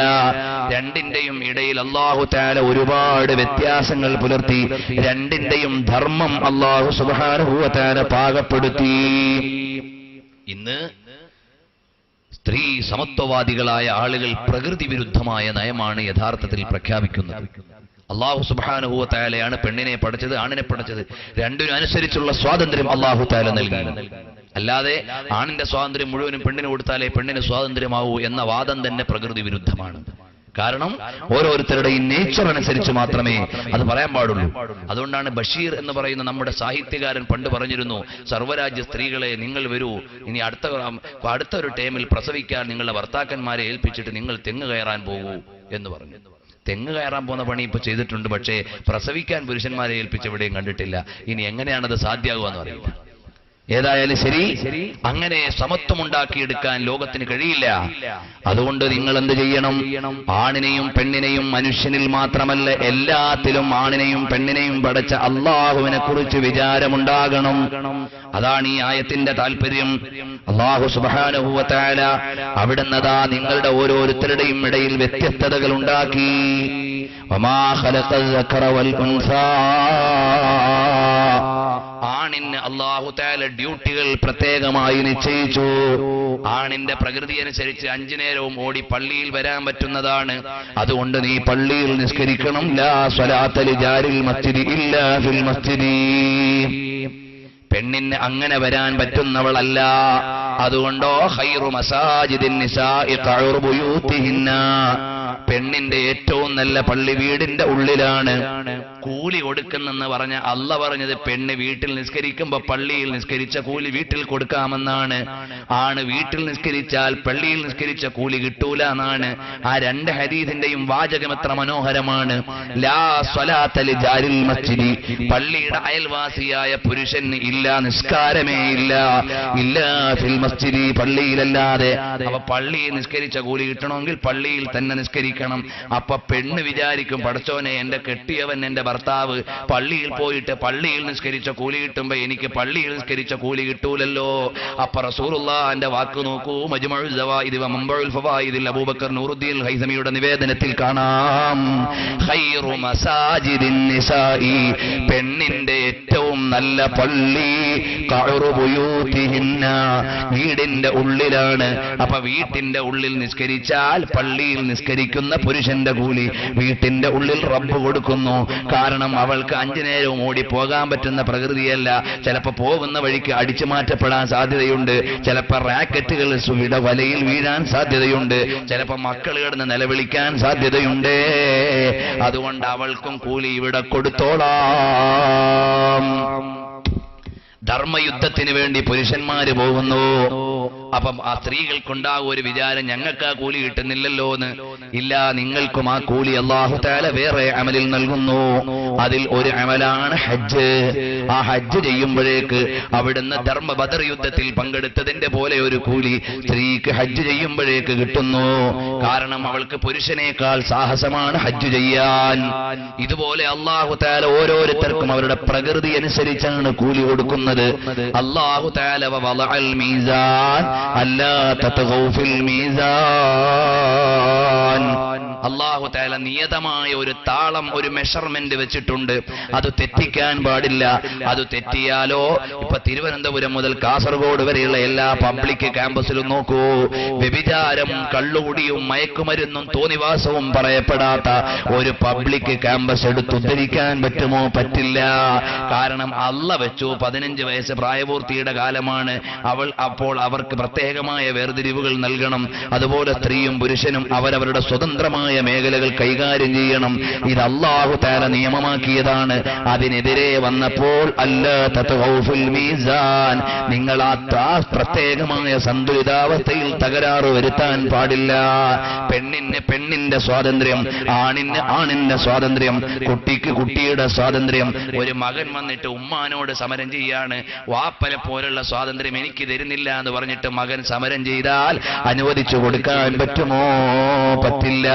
രണ്ടിന്റെയും ഇടയിൽ അല്ലാഹു തആല ഒരുപാട് വ്യത്യാസങ്ങൾ പുലർത്തി. രണ്ടിന്റെയും ധർമ്മം അല്ലാഹു സുബ്ഹാനഹു വ തആല പാകപ്പെടുത്തി. ഇന്ന് സ്ത്രീ സമത്വവാദികളായ ആളുകൾ പ്രകൃതി വിരുദ്ധമായ നയമാണ് യഥാർത്ഥത്തിൽ പ്രഖ്യാപിക്കുന്നത്. അല്ലാഹു സുബ്ഹാനഹു വ തആലയാണ് പെണ്ണിനെ പഠിച്ചത്, ആണിനെ പഠിച്ചത്. രണ്ടിനും അനുസരിച്ചുള്ള സ്വാതന്ത്ര്യം അല്ലാഹു തആല നൽകി. അല്ലാതെ ആണിന്റെ സ്വാതന്ത്ര്യം മുഴുവനും പെണ്ണിന് കൊടുത്താലേ പെണ്ണിന് സ്വാതന്ത്ര്യമാവൂ എന്ന വാദം തന്നെ പ്രകൃതി വിരുദ്ധമാണ്. കാരണം ഓരോരുത്തരുടെയും നേച്ചർ അനുസരിച്ച് മാത്രമേ അത് പറയാൻ പാടുള്ളൂ. അതുകൊണ്ടാണ് ബഷീർ എന്ന് പറയുന്ന നമ്മുടെ സാഹിത്യകാരൻ പണ്ട് പറഞ്ഞിരുന്നു, സർവ്വരാജ്യ സ്ത്രീകളെ നിങ്ങൾ വരൂ, ഇനി അടുത്തൊരു ടൈമിൽ പ്രസവിക്കാൻ നിങ്ങളുടെ ഭർത്താക്കന്മാരെ ഏൽപ്പിച്ചിട്ട് നിങ്ങൾ തെങ്ങ് കയറാൻ പോകൂ എന്ന് പറഞ്ഞു. തെങ്ങ് കയറാൻ പോകുന്ന പണി ഇപ്പൊ ചെയ്തിട്ടുണ്ട്, പക്ഷേ പ്രസവിക്കാൻ പുരുഷന്മാരെ ഏൽപ്പിച്ച് എവിടെയും കണ്ടിട്ടില്ല. ഇനി എങ്ങനെയാണത് സാധ്യമാകുക എന്ന് അറിയില്ല. ഏതായാലും ശരി, അങ്ങനെ സമത്വം ഉണ്ടാക്കിയെടുക്കാൻ ലോകത്തിന് കഴിയില്ല. അതുകൊണ്ട് നിങ്ങൾ എന്ത് ചെയ്യണം? ആണിനെയും പെണ്ണിനെയും, മനുഷ്യനിൽ മാത്രമല്ല എല്ലാത്തിലും ആണിനെയും പെണ്ണിനെയും പടച്ച അള്ളാഹുവിനെ കുറിച്ച് വിചാരമുണ്ടാകണം. അതാണ് ഈ ആയത്തിന്റെ താല്പര്യം. അല്ലാഹു സുബ്ഹാനഹു വ തആല അവിടുന്നതാ നിങ്ങളുടെ ഓരോരുത്തരുടെയും ഇടയിൽ വ്യത്യസ്തതകൾ ഉണ്ടാക്കി. വമാ ഖലഖൽ ദക്കറ വൽ ഉൻസാ, ആണിന് അല്ലാഹു തആല ഡ്യൂട്ടികൾ പ്രത്യേകമായി നിശ്ചയിച്ചു. ആണിന്റെ പ്രകൃതി അനുസരിച്ച് 5 നേരവും ഓടി പള്ളിയിൽ വരാൻ പറ്റുന്നതാണ്. അതുകൊണ്ട് നീ പള്ളിയിൽ നിസ്കരിക്കണം. ലാ സ്വലാത്ത ലിജാരിൽ മസ്ജിദി ഇല്ലാ ഫിൽ മസ്ജിദി. പെണ്ണിന് അങ്ങനെ വരാൻ പറ്റുന്നവളല്ല. അതുകൊണ്ടോ ഖൈറു മസാജിദിൻ നിസാഇ ഖഉറു ബുയൂതിഹിന്ന, പെണ്ണിന്റെ ഏറ്റവും നല്ല പള്ളി വീടിന്റെ ഉള്ളിലാണ്. കൂലി കൊടുക്കുന്നെന്ന് പറഞ്ഞ അല്ല പറഞ്ഞത് പെണ്ണ് വീട്ടിൽ നിസ്കരിക്കുമ്പോ പള്ളിയിൽ നിസ്കരിച്ച കൂലി വീട്ടിൽ കൊടുക്കാമെന്നാണ്. ആണ് വീട്ടിൽ നിസ്കരിച്ചാൽ പള്ളിയിൽ നിസ്കരിച്ച കൂലി കിട്ടൂല എന്നാണ്. ആ 2 ഹദീസിന്റെയും വാചകം എത്ര മനോഹരമാണ്. ലാ സ്വലാത്ത ലിജാരിൽ മസ്ജിദി, പള്ളിയുടെ അയൽവാസിയായ പുരുഷന് ഇല്ല നിസ്കാരമേ ഇല്ല. ഇല്ലാ ഫിൽ മസ്ജിദി, പള്ളിയിലല്ലാതെ. അപ്പൊ പള്ളിയിൽ നിസ്കരിച്ച കൂലി കിട്ടണമെങ്കിൽ പള്ളിയിൽ തന്നെ നിസ്കരിക്കണം. അപ്പൊ പെണ്ണ് വിചാരിക്കും, പടച്ചോനെ എന്റെ കെട്ടിയവൻ എന്റെ ഭർത്താവ് പള്ളിയിൽ പോയിട്ട് പള്ളിയിൽ നിസ്കരിച്ച കൂലി കിട്ടുമ്പോ എനിക്ക് പള്ളിയിൽ നിസ്കരിച്ച കൂലി കിട്ടൂലല്ലോ. അപ്പൊ റസൂലുള്ളാഹിന്റെ വാക്ക് നോക്കൂ. മജ്മുഉൽ സവായിദ് വ മൻബഉൽ ഫവായിദിൽ അബൂബക്കർ നൂറുദ്ദീൻ ഹൈസമിയുടെ നിവേദനത്തിൽ കാണാം, ഖൈറു മസാജിദിൻ നിസാഇ, പെണ്ണിന്റെ ഏറ്റവും നല്ല പള്ളി ഖഉറു ബുയൂതിഹിന്ന, വീടിന്റെ ഉള്ളിലാണ്. അപ്പൊ വീട്ടിന്റെ ഉള്ളിൽ നിസ്കരിച്ചാൽ പള്ളിയിൽ നിസ്കരിക്കുന്ന പുരുഷന്റെ കൂലി വീട്ടിന്റെ ഉള്ളിൽ റബ്ബ് കൊടുക്കുന്നു. കാരണം അവൾക്ക് 5 നേരവും ഓടി പോകാൻ പറ്റുന്ന പ്രകൃതിയല്ല. ചിലപ്പോ പോകുന്ന വഴിക്ക് അടിച്ചു മാറ്റപ്പെടാൻ സാധ്യതയുണ്ട്. ചിലപ്പോ റാക്കറ്റുകൾ വലയിൽ വീഴാൻ സാധ്യതയുണ്ട്. ചിലപ്പോ മക്കൾ കിടന്ന് നിലവിളിക്കാൻ സാധ്യതയുണ്ട്. അതുകൊണ്ട് അവൾക്കും കൂലി ഇവിടെ കൊടുത്തോളാം. ധർമ്മയുദ്ധത്തിന് വേണ്ടി പുരുഷന്മാര് പോകുന്നു. അപ്പം ആ സ്ത്രീകൾക്കുണ്ടാകും ഒരു വിചാരം, ഞങ്ങൾക്ക് ആ കൂലി കിട്ടുന്നില്ലല്ലോ എന്ന്. ഇല്ല, നിങ്ങൾക്കും ആ കൂലി അല്ലാഹു തആല വേറെ അമലിൽ നൽകുന്നു. അതിൽ ഒരു അമലാണ് ഹജ്ജ്. ആ ഹജ്ജ് ചെയ്യുമ്പോഴേക്ക് അവിടുന്ന് ബദർ യുദ്ധത്തിൽ പങ്കെടുത്തതിന്റെ പോലെ ഒരു കൂലി സ്ത്രീക്ക് ഹജ്ജ് ചെയ്യുമ്പോഴേക്ക് കിട്ടുന്നു. കാരണം അവൾക്ക് പുരുഷനേക്കാൾ സാഹസമാണ് ഹജ്ജ് ചെയ്യാൻ. ഇതുപോലെ അല്ലാഹു തആല ഓരോരുത്തർക്കും അവരുടെ പ്രകൃതി അനുസരിച്ചാണ് കൂലി കൊടുക്കുന്നത്. അല്ലാഹു തആല വളഅൽ മീസാൻ അല്ലാ തത്ഗൗ ഫിൽ മീസാൻ, അല്ലാഹു തആല നിയതമായ ഒരു താളം, ഒരു മെഷർമെന്റ് വെച്ചിട്ടുണ്ട്. അത് തെറ്റിക്കാൻ പാടില്ല. അത് തെറ്റിയാലോ, ഇപ്പൊ തിരുവനന്തപുരം മുതൽ കാസർഗോഡ് വരെയുള്ള എല്ലാ പബ്ലിക് ക്യാമ്പസിലും നോക്കൂ, വ്യഭിചാരം, കള്ളുകുടിയും മയക്കുമരുന്നും തോന്നിവാസവും പറയപ്പെടാത്ത ഒരു പബ്ലിക് ക്യാമ്പസ് എടുത്തുദ്ധരിക്കാൻ പറ്റുമോ? പറ്റില്ല. കാരണം അല്ല വെച്ചു 15 വയസ്സ് പ്രായപൂർത്തിയുടെ കാലമാണ്. അപ്പോൾ അവർക്ക് പ്രത്യേകമായ വേർതിരിവുകൾ നൽകണം. അതുപോലെ സ്ത്രീയും പുരുഷനും അവരവരുടെ സ്വതന്ത്രമായ മേഖലകൾ കൈകാര്യം ചെയ്യണം. ഇത് അല്ലാഹു തആല നിയമമാക്കിയതാണ്. അതിനെതിരെ വന്നപ്പോൾ അല്ലാ തത്ഗൗ ഫിൽ മീസാൻ, നിങ്ങൾ ആ പ്രത്യേകമായ സന്തുലിതാവസ്ഥയിൽ തകരാറ് വരുത്താൻ പാടില്ല. പെണ്ണിന് പെണ്ണിന്റെ സ്വാതന്ത്ര്യം, ആണിന് ആണിന്റെ സ്വാതന്ത്ര്യം, കുട്ടിക്ക് കുട്ടിയുടെ സ്വാതന്ത്ര്യം. ഒരു മകൻ വന്നിട്ട് ഉമ്മാനോട് സമരം ചെയ്യാണ്, വാപ്പനെ പോലുള്ള സ്വാതന്ത്ര്യം എനിക്ക് തരുന്നില്ല എന്ന് പറഞ്ഞിട്ട് മകൻ സമരം ചെയ്താൽ അനുവദിച്ചു കൊടുക്കാൻ പറ്റുമോ? പറ്റില്ല.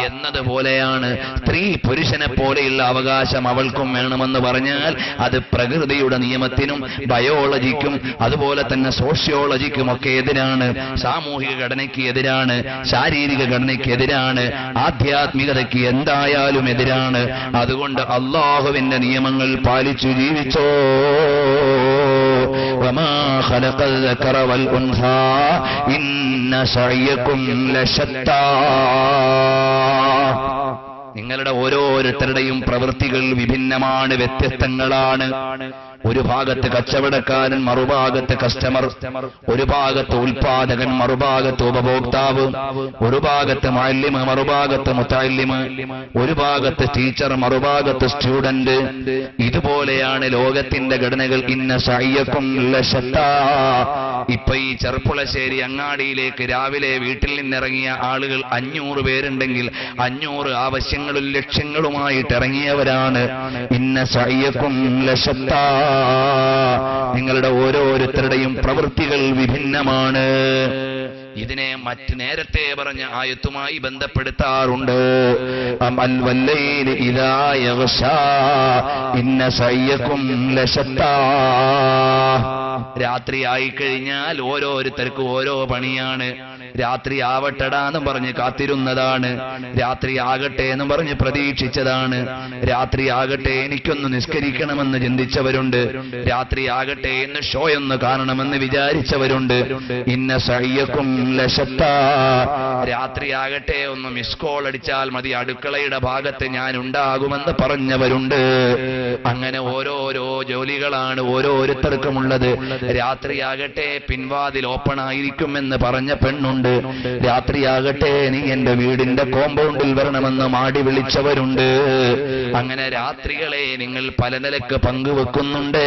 എന്നതുപോലെയാണ് സ്ത്രീ പുരുഷനെ പോലെയുള്ള അവകാശം അവൾക്കും വേണമെന്ന് പറഞ്ഞാൽ അത് പ്രകൃതിയുടെ നിയമത്തിനും ബയോളജിക്കും അതുപോലെ തന്നെ സോഷ്യോളജിക്കും ഒക്കെ എതിരാണ്. സാമൂഹിക ഘടനയ്ക്ക് എതിരാണ്, ശാരീരിക ഘടനയ്ക്ക് എതിരാണ്, ആധ്യാത്മികതയ്ക്ക് എന്തായാലും എതിരാണ്. അതുകൊണ്ട് അല്ലാഹുവിന്റെ നിയമങ്ങൾ പാലിച്ചു ജീവിച്ചോ. വമാ ഖലഖൽ ദക്കറ വൽ ഉൻസാ ഇന്ന സഅയകും ലശത്താ. നിങ്ങളുടെ ഓരോരുത്തരുടെയും പ്രവൃത്തികൾ വിഭിന്നമാണ്, വ്യത്യസ്തങ്ങളാണ്. ഒരു ഭാഗത്ത് കച്ചവടക്കാരൻ, മറുഭാഗത്ത് കസ്റ്റമർ, ഒരു ഭാഗത്ത് ഉൽപാദകൻ, മറുഭാഗത്ത് ഉപഭോക്താവ്, ഒരു ഭാഗത്ത് മുഅല്ലിം, മറുഭാഗത്ത് മുതഅല്ലിം, ഒരു ഭാഗത്ത് ടീച്ചർ, മറുഭാഗത്ത് സ്റ്റുഡന്റ്. ഇതുപോലെയാണ് ലോകത്തിന്റെ ഘടനകൾ. ഇന്ന സഅയകും ലശത്താ. ഇപ്പൊ ഈ ചെർപ്പുളശ്ശേരി അങ്ങാടിയിലേക്ക് രാവിലെ വീട്ടിൽ നിന്നിറങ്ങിയ ആളുകൾ 500 പേരുണ്ടെങ്കിൽ 500 ആവശ്യങ്ങളും ലക്ഷ്യങ്ങളുമായിട്ട് ഇറങ്ങിയവരാണ്. ഇന്ന സഅയകും ലശത്താ. നിങ്ങളുടെ ഓരോരുത്തരുടെയും പ്രവൃത്തികൾ വിഭിന്നമാണ്. ഇതിനെ മറ്റ് നേരത്തെ പറഞ്ഞ ആയത്തുമായി ബന്ധപ്പെടുത്താറുണ്ട്. അമൽ വല്ലൈലി ഇദാ യഗ്ശാ ഇന്ന സഅയകും ലശത്താ. രാത്രി ആയിക്കഴിഞ്ഞാൽ ഓരോരുത്തർക്കും ഓരോ പണിയാണ്. രാത്രി ആവട്ടടാന്ന് പറഞ്ഞ് കാത്തിരുന്നതാണ്, രാത്രി ആകട്ടെ എന്ന് പറഞ്ഞ് പ്രതീക്ഷിച്ചതാണ്, രാത്രി ആകട്ടെ എനിക്കൊന്ന് നിസ്കരിക്കണമെന്ന് ചിന്തിച്ചവരുണ്ട്, രാത്രി ആകട്ടെ എന്ന് ഷോ ഒന്ന് കാണണമെന്ന് വിചാരിച്ചവരുണ്ട്. ഇന്ന സഅയകും ലശത്താ. രാത്രി ആകട്ടെ ഒന്ന് മിസ് കോൾ അടിച്ചാൽ മതി, അടുക്കളയുടെ ഭാഗത്ത് ഞാൻ ഉണ്ടാകുമെന്ന് പറഞ്ഞവരുണ്ട്. അങ്ങനെ ഓരോരോ ജോലികളാണ് ഓരോരുത്തർക്കുമുള്ളത്. രാത്രിയാകട്ടെ പിൻവാതിൽ ഓപ്പൺ ആയിരിക്കുമെന്ന് പറഞ്ഞ പെണ്ണുണ്ട്, രാത്രിയാകട്ടെ നീ എന്റെ വീടിന്റെ കോമ്പൗണ്ടിൽ വരണമെന്ന് മാടി വിളിച്ചവരുണ്ട്. അങ്ങനെ രാത്രികളെ നിങ്ങൾ പല നിലക്ക് പങ്കുവെക്കുന്നുണ്ട്.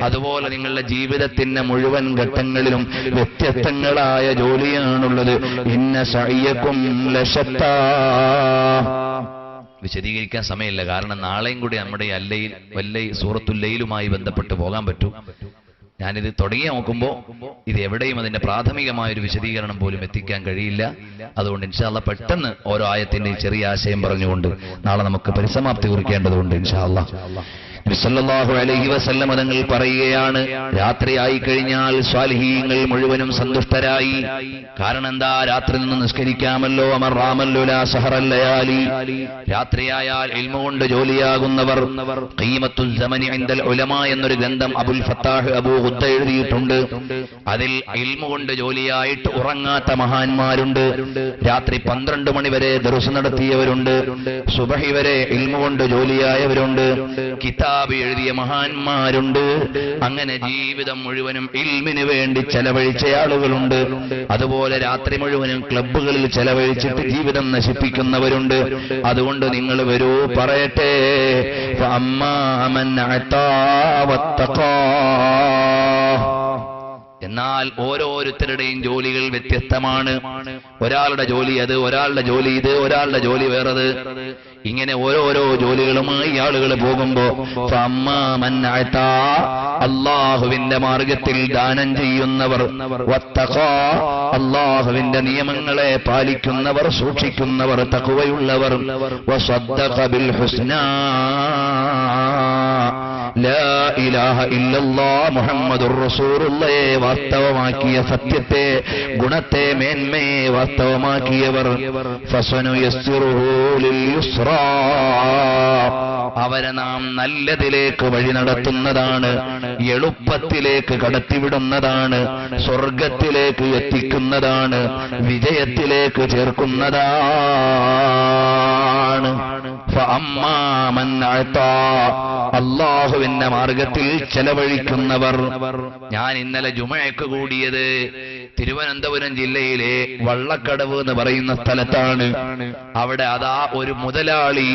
അതുപോലെ നിങ്ങളുടെ ജീവിതത്തിന്റെ മുഴുവൻ ഘട്ടങ്ങളിലും വ്യത്യസ്തങ്ങളായ ജോലിയാണുള്ളത്. ഇന്ന സഅയകും ലശത്താ. വിശദീകരിക്കാൻ സമയമില്ല, കാരണം നാളെയും കൂടി നമ്മുടെ സൂറത്തുൽ ലൈലുമായി ബന്ധപ്പെട്ട് പോകാൻ പറ്റും. ഞാനിത് തുടങ്ങി നോക്കുമ്പോൾ ഇത് എവിടെയും അതിന്റെ പ്രാഥമികമായ ഒരു വിശദീകരണം പോലും എത്തിക്കാൻ കഴിയില്ല. അതുകൊണ്ട് ഇൻഷാ അല്ലാഹ് പെട്ടെന്ന് ഓരോ ആയത്തിന്റെ ചെറിയ ആശയം പറഞ്ഞുകൊണ്ട് നാളെ നമുക്ക് പരിസമാപ്തി കുറിക്കേണ്ടതുണ്ട്. ഇൻഷാ അല്ലാഹ് നബി സല്ലല്ലാഹു അലൈഹി വസല്ലം തങ്ങൾ പറയുകയാണ്, രാത്രിയായി കഴിഞ്ഞാൽ സ്വാലിഹീങ്ങൾ മുഴുവനും സന്തുഷ്ടരായി. കാരണം എന്താ? രാത്രി നിന്ന് നിസ്കരിക്കാമല്ലോ. അമറാമല്ലോ ലാ സഹറൽ ലയാലി. രാത്രിയായാൽ ഇൽമു കൊണ്ട് ജോലിയാകുന്നവർ. ഖീമത്തുൽ സമനി ഇൻദൽ ഉലമാ എന്നൊരു ഗ്രന്ഥം അബുൽ ഫത്താഹ് അബൂ ഖുദ്ദ എഴുതിയിട്ടുണ്ട്. അതിൽ ഇൽമു കൊണ്ട് ജോലിയായിട്ട് ഉറങ്ങാത്ത മഹാന്മാരുണ്ട്. രാത്രി 12 മണി വരെ ദർസ് നടത്തിയവരുണ്ട്. സുബഹി വരെ ഇൽമു കൊണ്ട് ജോലിയായവരുണ്ട്. കിതാബ് എഴുതിയ മഹാന്മാരുണ്ട്. അങ്ങനെ ജീവിതം മുഴുവനും ഇൽമിന് വേണ്ടി ചെലവഴിച്ച ആളുകളുണ്ട്. അതുപോലെ രാത്രി മുഴുവനും ക്ലബ്ബുകളിൽ ചെലവഴിച്ചിട്ട് ജീവിതം നശിപ്പിക്കുന്നവരുണ്ട്. അതുകൊണ്ട് നിങ്ങൾ വരൂ, പറയട്ടെ. ഫഅമ്മാ മൻ അതാ വത്തഖാ. എന്നാൽ ഓരോരുത്തരുടെയും ജോലികൾ വ്യത്യസ്തമാണ്. ഒരാളുടെ ജോലി അത്, ഒരാളുടെ ജോലി ഇത്, ഒരാളുടെ ജോലി വേറത്. ഇങ്ങനെ ഓരോരോ ജോലികളുമായി ആളുകൾ പോകുമ്പോ അല്ലാഹുവിന്റെ മാർഗത്തിൽ ദാനം ചെയ്യുന്നവർ, വത്തഖാ അല്ലാഹുവിന്റെ നിയമങ്ങളെ പാലിക്കുന്നവർ, സൂക്ഷിക്കുന്നവർ, തഖ്വയുള്ളവർ, വസദ്ദഖ ബിൽ ഹുസ്നാ ലാ ഇലാഹ ഇല്ലല്ലാഹ് മുഹമ്മദുർ റസൂലുള്ളാഹി വാസ്തവമാക്കിയ സത്യത്തെ, ഗുണത്തെ, മേന്മയെ വാസ്തവമാക്കിയവർ. ഫസനുയസ്സിറുഹു ലിൽ യുസ്റാ. അവരെ നാം നല്ലതിലേക്ക് വഴി നടത്തുന്നതാണ്, എളുപ്പത്തിലേക്ക് കടത്തിവിടുന്നതാണ്, സ്വർഗത്തിലേക്ക് എത്തിക്കുന്നതാണ്, വിജയത്തിലേക്ക് ചേർക്കുന്നതാണ്. ഫഅമ്മാ മൻ അതാ. അല്ലാഹുവിന്റെ മാർഗത്തിൽ ചെലവഴിക്കുന്നവർ. ഞാൻ ഇന്നലെ ജുമഅക്ക് കൂടിയത് തിരുവനന്തപുരം ജില്ലയിലെ വള്ളക്കടവ് എന്ന് പറയുന്ന സ്ഥലത്താണ്. അവിടെ അതാ ഒരു മുതലാളി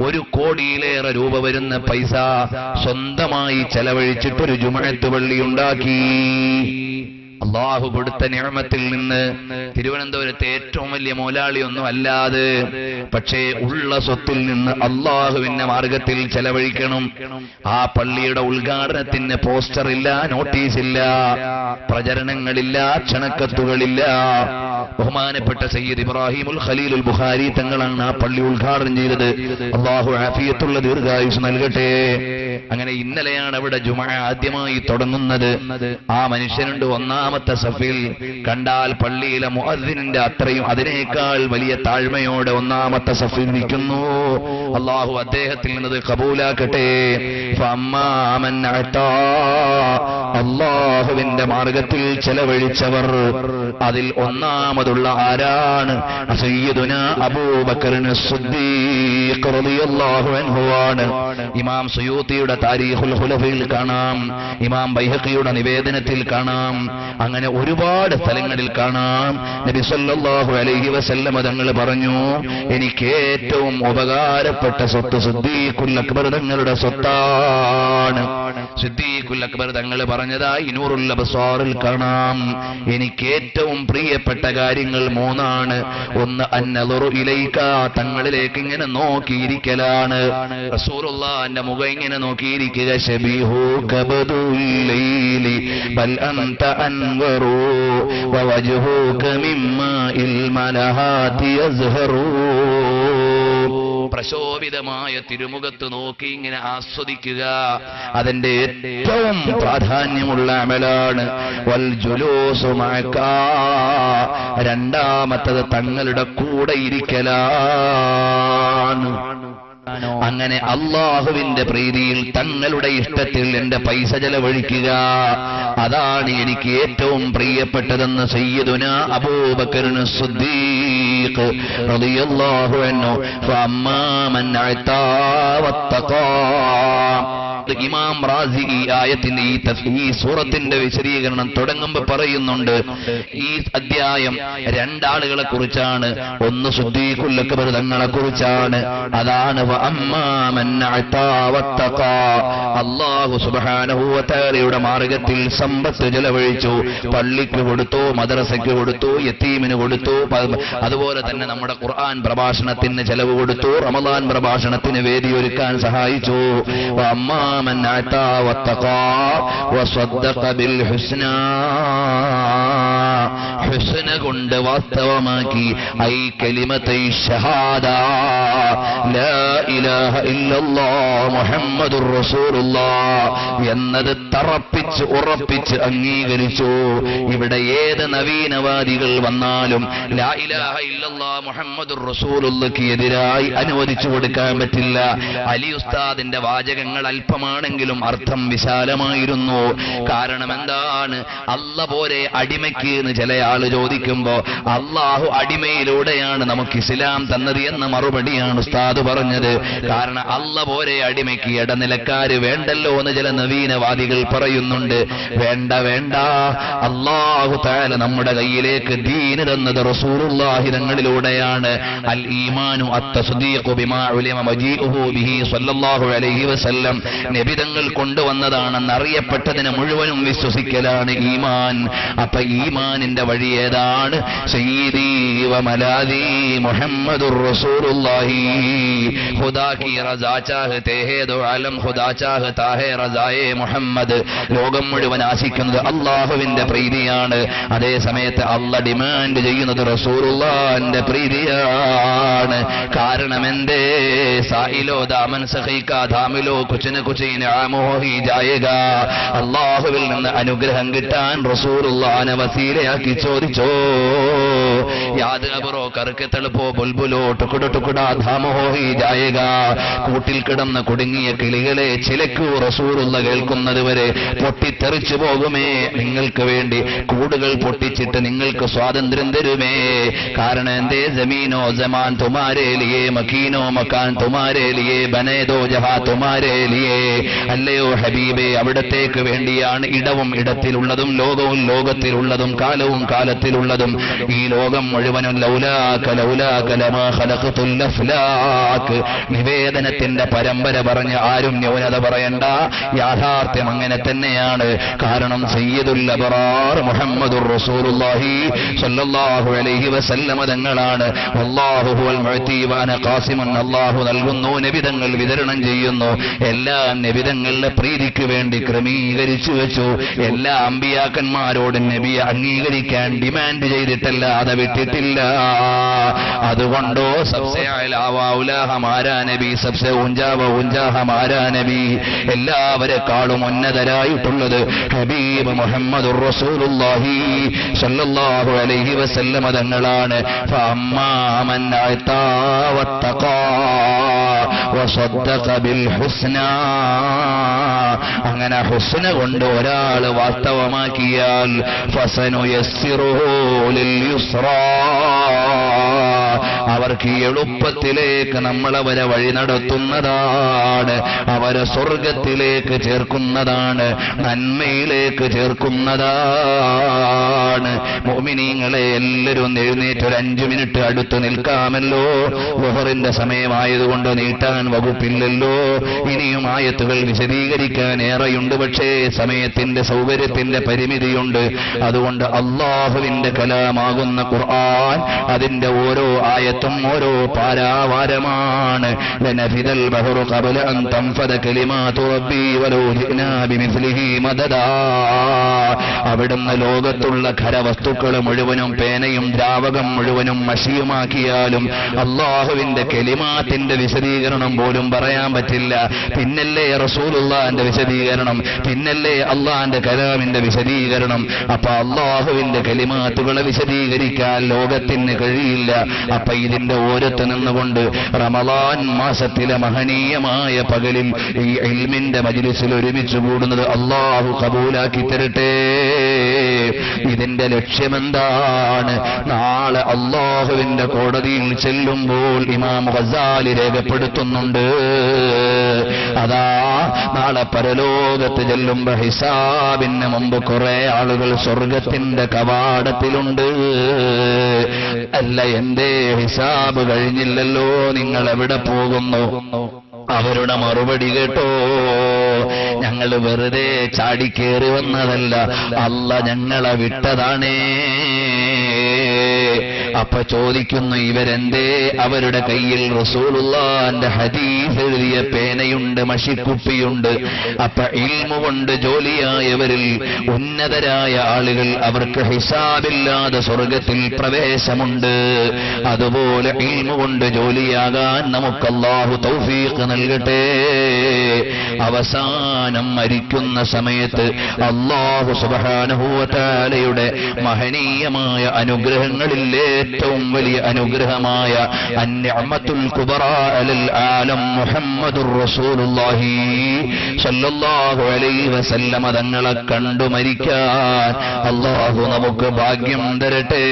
1 കോടിയിലേറെ രൂപ വരുന്ന പൈസ സ്വന്തമായി ചെലവഴിച്ചിട്ടൊരു ജുമഅത്ത് പള്ളി ഉണ്ടാക്കി. അള്ളാഹു കൊടുത്ത നിഅമത്തിൽ നിന്ന് തിരുവനന്തപുരത്തെ ഏറ്റവും വലിയ മോലാളിയൊന്നും അല്ലാതെ, പക്ഷേ ഉള്ള സ്വത്തിൽ നിന്ന് അള്ളാഹുവിന്റെ മാർഗത്തിൽ ചെലവഴിക്കണം. ആ പള്ളിയുടെ ഉദ്ഘാടനത്തിന് പോസ്റ്റർ ഇല്ല, നോട്ടീസ് ഇല്ല, പ്രചരണങ്ങളില്ല, ക്ഷണക്കത്തുകളില്ല. ബഹുമാനപ്പെട്ട സയ്യിദ് ഇബ്രാഹിമുൽ ഖലീലുൽ ബുഖാരി തങ്ങളാണ് ആ പള്ളി ഉദ്ഘാടനം ചെയ്തത്. അള്ളാഹു ആഫിയത്തുള്ള ദീർഘായുസ് നൽകട്ടെ. അങ്ങനെ ഇന്നലെയാണ് അവിടെ ജുമഅ ആദ്യമായി തുടങ്ങുന്നത്. ആ മനുഷ്യനുണ്ട് ഒന്നാമത്തെ സഫിൽ. കണ്ടാൽ പള്ളിയിലെ മുഅദ്ദിനിന്റെ അത്രയും അതിനേക്കാൾ വലിയ താഴ്മയോടെ ഒന്നാമത്തെ സഫിൽ നിൽക്കുന്നു. അള്ളാഹു അദ്ദേഹത്തിൽ നിന്നത് കബൂലാക്കട്ടെ. ഫഅമ്മാ മൻ അതാ. അള്ളാഹുവിന്റെ മാർഗത്തിൽ ചെലവഴിച്ചവർ. അതിൽ ഒന്നാമതുള്ള ആരാണ്? സയ്യിദുനാ അബൂബക്കർ സിദ്ദീഖ് റളിയല്ലാഹു അൻഹു ആണ്. ഇമാം സുയൂത്തിയുടെ താരീഖുൽ ഖുലഫയിൽ കാണാം, ഇമാം ബൈഹഖിയുടെ നിവേദനത്തിൽ കാണാം, അങ്ങനെ ഒരുപാട് സ്ഥലങ്ങളിൽ കാണാം. നബി സല്ലല്ലാഹു അലൈഹി വസല്ലം തങ്ങൾ പറഞ്ഞു, എനിക്ക് ഏറ്റവും ഉപകാരപ്പെട്ട സ്വത്ത് സിദ്ദീഖുൽ അക്ബർ തങ്ങളുടെ സ്വത്താണ്. സിദ്ദീഖുൽ അക്ബർ തങ്ങൾ പറഞ്ഞതായി നൂറുൽ അബ്സാറിൽ കാണാം, എനിക്ക് ഏറ്റവും പ്രിയപ്പെട്ട കാര്യങ്ങൾ മൂന്നാണ്. ഒന്ന് അന്നളുറു ഇലൈക, തങ്ങളിലേക്ക് ഇങ്ങനെ നോക്കിയിരിക്കലാണ്. റസൂലുള്ളാഹിന്റെ മുഖം ഇങ്ങനെ നോക്കിയിരിക്കുക. ശബീഹു കബദുൽ ലൈലി ബൽ അൻത അൻവറു വവജ്ഹുക മിമ്മാ ഇൽ മലഹാതി യസ്ഹറു. പ്രശോഭിതമായ തിരുമുഖത്ത് നോക്കി ഇങ്ങനെ ആസ്വദിക്കുക, അതിന്റെ ഏറ്റവും പ്രാധാന്യമുള്ള അമലാണ്. വൽ ജുലൂസു മഅക, രണ്ടാമത്തത് തങ്ങളുടെ കൂടെ ഇരിക്കലാണ്. അങ്ങനെ അള്ളാഹുവിന്റെ പ്രീതിയിൽ തങ്ങളുടെ ഇഷ്ടത്തിൽ എന്റെ പൈസ ചെലവഴിക്കുക, അതാണ് എനിക്ക് ഏറ്റവും പ്രിയപ്പെട്ടതെന്ന് സയ്യിദുനാ അബൂബക്കർ സിദ്ദീഖ് റളിയല്ലാഹു അൻഹു. ഫഅമ്മാ മൻ അതാ വത്തഖാ. ഇമാം റാസി ഈ ആയത്തിന്റെ ഈ സൂറത്തിന്റെ വിശദീകരണം തുടങ്ങുമ്പോൾ പറയുന്നുണ്ട്, ഈ അധ്യായം രണ്ടാളുകളെ കുറിച്ചാണ്. ഒന്ന് സിദ്ദീഖുൽ അക്ബർ തങ്ങളെ കുറിച്ചാണ്. അതാണ് അല്ലാഹു സുബ്ഹാനഹു വ തആലയുടെ മാർഗത്തിൽ സമ്പത്ത് ചെലവഴിച്ചു. പള്ളിക്ക് കൊടുത്തു, മദ്രസയ്ക്ക് കൊടുത്തു, യതീമിന് കൊടുത്തു, അതുപോലെ തന്നെ നമ്മുടെ ഖുർആൻ പ്രഭാഷണത്തിന് ചെലവ് കൊടുത്തു, റമദാൻ പ്രഭാഷണത്തിന് വേദിയൊരുക്കാൻ സഹായിച്ചു. من أتى واتقى وصدق بالحسنى. ഹുസ്ന കൊണ്ട് വാസ്തവമാക്കി ഐ കലിമത്തൈ ഷഹാദ ലാ ഇലാഹ ഇല്ലല്ലാഹ് മുഹമ്മദുർ റസൂലുള്ളാഹ് എന്നത് തറപ്പിച്ച് ഉറപ്പിച്ച് അംഗീകരിച്ചു. ഇവിടെ ഏത് നവീനവാദികൾ വന്നാലും ലാ ഇലാഹ ഇല്ലല്ലാഹ് മുഹമ്മദുർ റസൂലുള്ളാഹിക്ക് എതിരായി അനുവദിച്ചു കൊടുക്കാൻ പറ്റില്ല. അലി ഉസ്താദിന്റെ വാചകങ്ങൾ അല്പമാണെങ്കിലും അർത്ഥം വിശാലമായിരുന്നു. കാരണം എന്താണ്? അല്ല പോലെ അടിമയ്ക്ക് എന്ന് ചില ആള് ചോദിക്കുമ്പോ അള്ളാഹു അടിമയിലൂടെയാണ് നമുക്ക് ഇസ്ലാം തന്നത് എന്ന മറുപടിയാണ് ഉസ്താദ് പറഞ്ഞത്. കാരണം അല്ല പോലെ അടിമയ്ക്ക് ഇടനിലക്കാര് വേണ്ടല്ലോ എന്ന് ചില നവീനവാദികൾ പറയുന്നുണ്ട്. വേണ്ട വേണ്ട, അല്ലാഹു തആല നമ്മുടെ കയ്യിലേക്ക് ദീന് തന്നത് റസൂലുള്ളാഹി തങ്ങളിലൂടെയാണ്. അൽ ഈമാനു അത്തസ്ദീഖു ബിമാ ഉലിമ മജീഉഹു ബിഹി സ്വല്ലല്ലാഹു അലൈഹി വസല്ലം. നബി തങ്ങൾ കൊണ്ടുവന്നതാണെന്ന് അറിയപ്പെട്ടതിനെ മുഴുവനും വിശ്വസിക്കലാണ് ഈമാൻ. അപ്പൊ ഈമാനിന്റെ വഴി ഏതാണ്? സയ്യിദി വ മലാദി മുഹമ്മദുർ റസൂലുള്ളാഹി. ഖുദാ की रजा चाहते हैं दो आलम खुदा चाहता है रजाए മുഹമ്മദ്. ലോകം മുഴുവൻ ആശിക്കുന്നത് അല്ലാഹുവിന്റെ പ്രീതിയാണ്. അതേ സമയത്ത് അല്ല ഡിമാൻഡ് ചെയ്യുന്നത് റസൂലുള്ളാഹിന്റെ പ്രീതിയാണ്. കാരണം എന്തേ? സായിലോ ദാമൻ സഖീക ധാമിലോ കുച്ന കുച്ച് ഇനാമോ ഹി ജായേഗാ. അല്ലാഹുവിൽ നിന്ന് അനുഗ്രഹം കിട്ടാൻ റസൂലുള്ളാഹിനെ വസീലയാക്കി ചോദിച്ചോ. യാദ് അബറോ കർക്കെ തളുപ്പോ ബുൽബുലോ ടുക്കുട ടുക്കുട ധാമോ ഹി ജായേഗാ. കൂട്ടിൽ കിടന്ന് കുടുങ്ങിയ കിളികളെ ചിലക്കൂ റസൂലുള്ള കേൾക്കുന്നത് വരെ പൊട്ടിത്തെറിച്ചു പോകുമേ. നിങ്ങൾക്ക് വേണ്ടി കൂടുകൾ പൊട്ടിച്ചിട്ട് നിങ്ങൾക്ക് സ്വാതന്ത്ര്യം തരുമേ. കാരണം എന്തേ? ജമീനോ ജമാൻ തുമാരേ ലിയേ മക്കീനോ മക്കാൻ തുമാരേ ലിയേ ബനേ ദോ ജഹാ തുമാരേ ലിയേ. അല്ലയോ ഹബീബേ, അവിടത്തേക്ക് വേണ്ടിയാണ് ഇടവും ഇടത്തിലുള്ളതും ലോകവും ലോകത്തിലുള്ളതും കാലവും കാലത്തിലുള്ളതും. ഈ ലോകം മുഴുവനും ലൗലാക ലൗലാക ലമാ ഖലഖതുൽ അഫ്ലാക്. നിവേദനത്തിന്റെ പരമ്പര പറഞ്ഞ് ആരും ന്യൂനത പറയണ്ട. യാഥാർത്ഥ്യം അങ്ങനെ തന്നെയാണ്. കാരണം സയ്യിദുൽ അബ്റാർ മുഹമ്മദുർ റസൂലുള്ളാഹി സ്വല്ലല്ലാഹു അലൈഹി വസല്ലം തങ്ങളാണ്. അല്ലാഹു ഹുവൽ മുഅതി വ അന ഖാസിമുൻ. അല്ലാഹു നൽകുന്നു, നബിതങ്ങൾ വിതരണം ചെയ്യുന്നു. എല്ലാ നബിതങ്ങളുടെ പ്രീതിക്ക് വേണ്ടി ക്രമീകരിച്ചു വെച്ചു. എല്ലാ അമ്പിയാക്കന്മാരോടും നബിയെ അംഗീകരിക്കാൻ ഡിമാൻഡ് ചെയ്തിട്ടല്ലാതെ വിട്ടിട്ടില്ല. അതുകൊണ്ടോ സബ്സെ അലാ വ ഔലാ ഹമാരാ നബി, സബ്സെ ഉഞ്ചാ വ ഉഞ്ചാ ഹമാരാ നബി. എല്ലാവരെക്കാളും ഉന്നതരായിട്ടുള്ളത് ഹബീബ് മുഹമ്മദുർ റസൂലുള്ളാഹി സ്വല്ലല്ലാഹു അലൈഹി വസല്ലം തങ്ങളാണ്. ഫഅമ്മാ മൻ അതാ വത്തഖാ വസദ്ദഖ ബിൽ ഹുസ്നാ. അങ്ങനെ ഹുസ്ന കൊണ്ട് ഒരാൾ വാസ്തവമാക്കിയാൽ ഫസനുയസ്സിറുഹു ലിൽ യുസ്റാ, അവർക്ക് എളുപ്പത്തിലേക്ക് നമ്മളവരെ വഴി നടത്തുന്നതാണ്, അവരെ സ്വർഗത്തിലേക്ക് ചേർക്കുന്നതാണ്, നന്മയിലേക്ക് ചേർക്കുന്നതാണ്. മുഅ്മിനീങ്ങളെ, എല്ലാവരും എഴുന്നേറ്റ് ഒരു 5 മിനിറ്റ് അടുത്ത് നിൽക്കാമല്ലോ. ളുഹറിന്റെ സമയമായതുകൊണ്ട് നീട്ടാൻ വകുപ്പില്ലല്ലോ. ഇനിയും ആയത്തുകൾ വിശദീകരിക്കാൻ ഏറെയുണ്ട്, പക്ഷേ സമയത്തിന്റെ സൗകര്യത്തിന്റെ പരിമിതിയുണ്ട്. അതുകൊണ്ട് അല്ലാഹുവിന്റെ കലാമാകുന്ന ഖുർആൻ, അതിന്റെ ഓരോ ആയത്തും ഓരോ പാരാവാരമാണ്. ലനഫിദൽ ബഹ്റു ഖബ്ല അൻ തൻഫദ കലിമാതു റബ്ബി വലൗ ജിനാ ബിമിസ്ലിഹി മദദാ. അവിടുന്ന് ലോകത്തുള്ള ഖരവസ്തുക്കൾ മുഴുവനും പേനയും ദ്രാവകം മുഴുവനും മഷിയുമാക്കിയാലും അല്ലാഹുവിന്റെ കലിമാത്തിന്റെ വിശദീകരണം പോലും പറയാൻ പറ്റില്ല. പിന്നല്ലേ റസൂലുള്ളാഹിന്റെ വിശദീകരണം, പിന്നല്ലേ അള്ളാഹിന്റെ കലാമിന്റെ വിശദീകരണം. അപ്പൊ അല്ലാഹുവിന്റെ കലിമാത്തുകളെ വിശദീകരിക്കാൻ ലോകത്തിന് കഴിയില്ല. അപ്പൊ ഇതിന്റെ ഓരത്ത് നിന്നുകൊണ്ട് റമളാൻ മാസത്തിലെ മഹനീയമായ പകലിൽ ഈ ഇൽമിന്റെ മജ്ലിസിൽ ഒരുമിച്ച് കൂടുന്നത് അല്ലാഹു കബൂലാക്കി തരട്ടെ. ഇതിന്റെ ലക്ഷ്യമെന്താണ്? നാളെ അല്ലാഹുവിന്റെ കോടതിയിൽ ചെല്ലുമ്പോൾ ഇമാം ഗസാലി രേഖപ്പെടുത്തുന്നുണ്ട്, അതാ നാളെ പരലോകത്ത് ചെല്ലുമ്പോ ഹിസാബിന് മുമ്പ് കുറെ ആളുകൾ സ്വർഗത്തിന്റെ കവാടത്തിലുണ്ട്. അല്ല, എന്തേ ഹിസാബ് കഴിഞ്ഞില്ലല്ലോ, നിങ്ങൾ എവിടെ പോകുന്നു? അവരുടെ മറുപടി കേട്ടോ, ഞങ്ങൾ വെറുതെ ചാടിക്കേറി വന്നതല്ല, അല്ലാഹ് ഞങ്ങളെ വിട്ടതാണേ. അപ്പൊ ചോദിക്കുന്നു, ഇവരെന്തേ? അവരുടെ കയ്യിൽ റസൂലുള്ളാഹിന്റെ ഹദീസ് എഴുതിയ പേനയുണ്ട്, മഷിക്കുപ്പിയുണ്ട്. അപ്പൊ ഇൽമു കൊണ്ട് ജോലിയായവരിൽ ഉന്നതരായ ആളുകൾ, അവർക്ക് ഹിസാബില്ലാതെ സ്വർഗത്തിൽ പ്രവേശമുണ്ട്. അതുപോലെ ഇൽമു കൊണ്ട് ജോലിയാകാൻ നമുക്ക് അല്ലാഹു തൗഫീഖ് നൽകട്ടെ. അവസാനം മരിക്കുന്ന സമയത്ത് അല്ലാഹു സുബ്ഹാനഹു വ തആലയുടെ മഹനീയമായ അനുഗ്രഹങ്ങളിൽ ഏറ്റവും വലിയ അനുഗ്രഹമായ അന്നിഅമത്തുൽ കുബ്റാ അലൽ ആലം മുഹമ്മദുർ റസൂലുള്ളാഹി സ്വല്ലല്ലാഹു അലൈഹി വസല്ലമ തങ്ങളെ കണ്ടു മരിക്കാൻ അല്ലാഹു നമുക്ക് ഭാഗ്യം തരട്ടെ.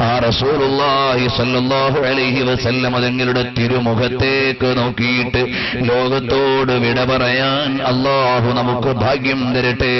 ആ റസൂലുള്ളാഹി സ്വല്ലല്ലാഹു അലൈഹി വസല്ലമ തങ്ങളുടെ തിരുമുഖത്തേക്ക് നോക്കിയിട്ട് ലോകത്തോട് വിട പറയാൻ അല്ലാഹു നമുക്ക് ഭാഗ്യം തരട്ടെ.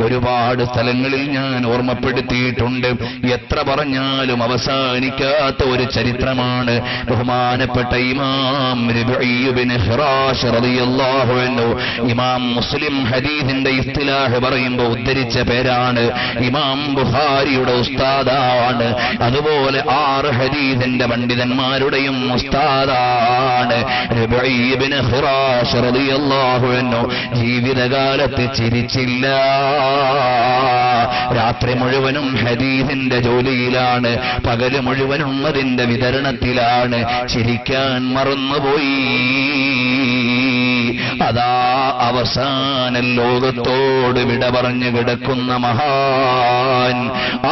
ഒരുപാട് സ്ഥലങ്ങളിൽ ഞാൻ ഓർമ്മപ്പെടുത്തിയിട്ടുണ്ട്. എത്ര പറഞ്ഞാലും അവസാനിക്കാത്ത ഒരു ചരിത്രമാണ്. ബഹുമാനപ്പെട്ട ഇമാം റബീഉ ഇബ്നു ഹിറാശ് റളിയല്ലാഹു അൻഹു, ഇമാം മുസ്ലിം ഹദീസിന്റെ ഇസ്തിലാഹ് പറയുമ്പോൾ ഉദ്ധരിച്ച പേരാണ്. ഇമാം ബുഖാരിയുടെ ഉസ്താദാണ്. അതുപോലെ 6 ഹദീസിന്റെ പണ്ഡിതന്മാരുടെയും ഉസ്താദാണ്. റബീഉ ഇബ്നു ഹിറാശ് റളിയല്ലാഹു അൻഹു ജീവിതകാലത്ത് ചിരിച്ചില്ല. രാത്രി മുഴുവനും ഹദീസിന്റെ ജോലിയിലാണ്, പകല് മുഴുവനും അതിന്റെ വിതരണത്തിലാണ്. ചിരിക്കാൻ മറന്നുപോയി. അതാ അവസാന ലോകത്തോട് വിട പറഞ്ഞു കിടക്കുന്ന മഹാൻ,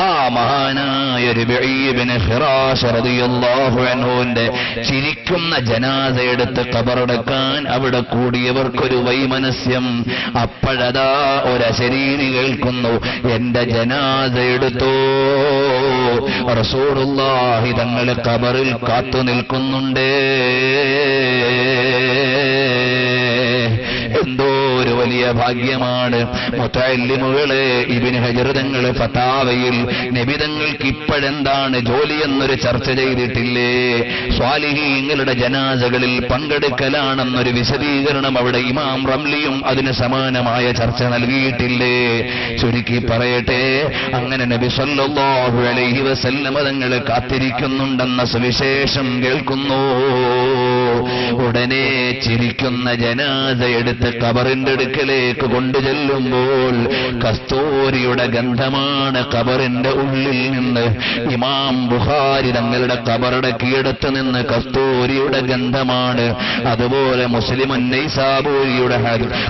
ആ മഹാനായ റബീഉ ഇബ്നു ഹിറാശ് റളിയല്ലാഹു അൻഹുവിന്റെ ചിരിക്കുന്ന ജനാസ എടുത്ത് ഖബറടക്കാൻ അവിടെ കൂടിയവർക്കൊരു വൈമനസ്യം. അപ്പോഴതാ ഒരശരീരി കേൾക്കുന്നു, എന്റെ ജനാസ എടുത്തോ, റസൂലുള്ളാഹി തങ്ങളെ ഖബറിൽ കാത്തു നിൽക്കുന്നുണ്ടേ. എന്തോ ഒരു വലിയ ഭാഗ്യമാണ്. മുതഅല്ലിമുകളെ, ഇബ്നു ഹജർ തങ്ങൾ ഫതാവയിൽ നബി തങ്ങൾക്ക് ഇപ്പോഴെന്താണ് ജോലി എന്നൊരു ചർച്ച ചെയ്തിട്ടില്ലേ? സ്വാലിഹീങ്ങളുടെ ജനാസകളിൽ പങ്കെടുക്കലാണെന്നൊരു വിശദീകരണം അവിടെ ഇമാം റംലിയും അതിന് സമാനമായ ചർച്ച നൽകിയിട്ടില്ലേ? ചുരുക്കി പറയട്ടെ, അങ്ങനെ നബി സല്ലല്ലാഹു അലൈഹി വസല്ലമ തങ്ങൾ കാത്തിരിക്കുന്നുണ്ടെന്ന സുവിശേഷം കേൾക്കുന്നു. ഉടനെ ചിരിക്കുന്ന ജനാസ എടുത്ത് ഖബറിന്റെ അടുക്കലേക്ക് കൊണ്ടു ചെല്ലുമ്പോൾ കസ്തൂരിയുടെ ഗന്ധമാണ് ഖബറിന്റെ ഉള്ളിൽ നിന്ന്. ഇമാം ബുഖാരി തങ്ങളുടെ ഖബറടക്കിയിടത്ത് നിന്ന് കസ്തൂരിയുടെ ഗന്ധമാണ്. അതുപോലെ മുസ്ലിം നൈസാബൂരിയുടെ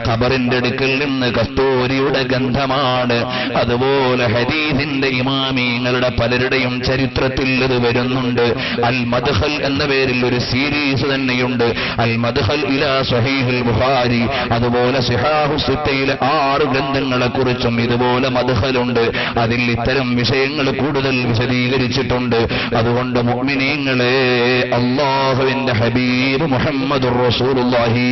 ഖബറിന്റെ അടുക്കൽ നിന്ന് കസ്തൂരിയുടെ ഗന്ധമാണ്. അതുപോലെ ഹദീസിന്റെ ഇമാമിങ്ങളുടെ പലരുടെയും ചരിത്രത്തിൽ ഇത് വരുന്നുണ്ട്. അൽ മദ്ഖൽ എന്ന പേരിൽ ഒരു സീരീസ് തന്നെയുണ്ട്, അൽ മദ്ഖൽ ഇലാ സ്വഹീഹുൽ ബുഖാരി. അതുപോലെ സിഹാഹു സിത്തയിലെ 6 ഗ്രന്ഥങ്ങളെ കുറിച്ചും ഇതുപോലെ മദ്ഖലുണ്ട്. അതിൽ ഇത്തരം വിഷയങ്ങൾ കൂടുതൽ വിശദീകരിച്ചിട്ടുണ്ട്. അതുകൊണ്ട് മുഅ്മിനീങ്ങളെ, അല്ലാഹുവിന്റെ ഹബീബ് മുഹമ്മദുർ റസൂലുള്ളാഹി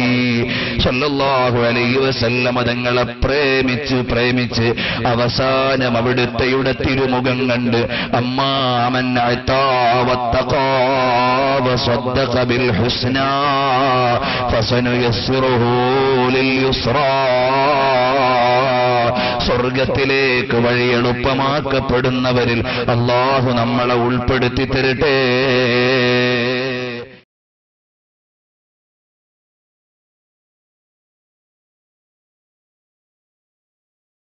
സ്വല്ലല്ലാഹു അലൈഹി വസല്ലം തങ്ങളെ പ്രേമിച്ച് അവസാനം അവിടുത്തെയുടെ തിരുമുഖം കണ്ട് അമ്മാമൻ അതാ വത്തഖാ വസദ്ദഖ ബിൽ ഹുസ്നാ ഫസനുയസ്സിറുഹു ലിൽ യുസ്റാ. സ്വർഗത്തിലേക്ക് വഴി എളുപ്പമാക്കപ്പെടുന്നവരിൽ അല്ലാഹു നമ്മളെ ഉൾപ്പെടുത്തി തരട്ടെ.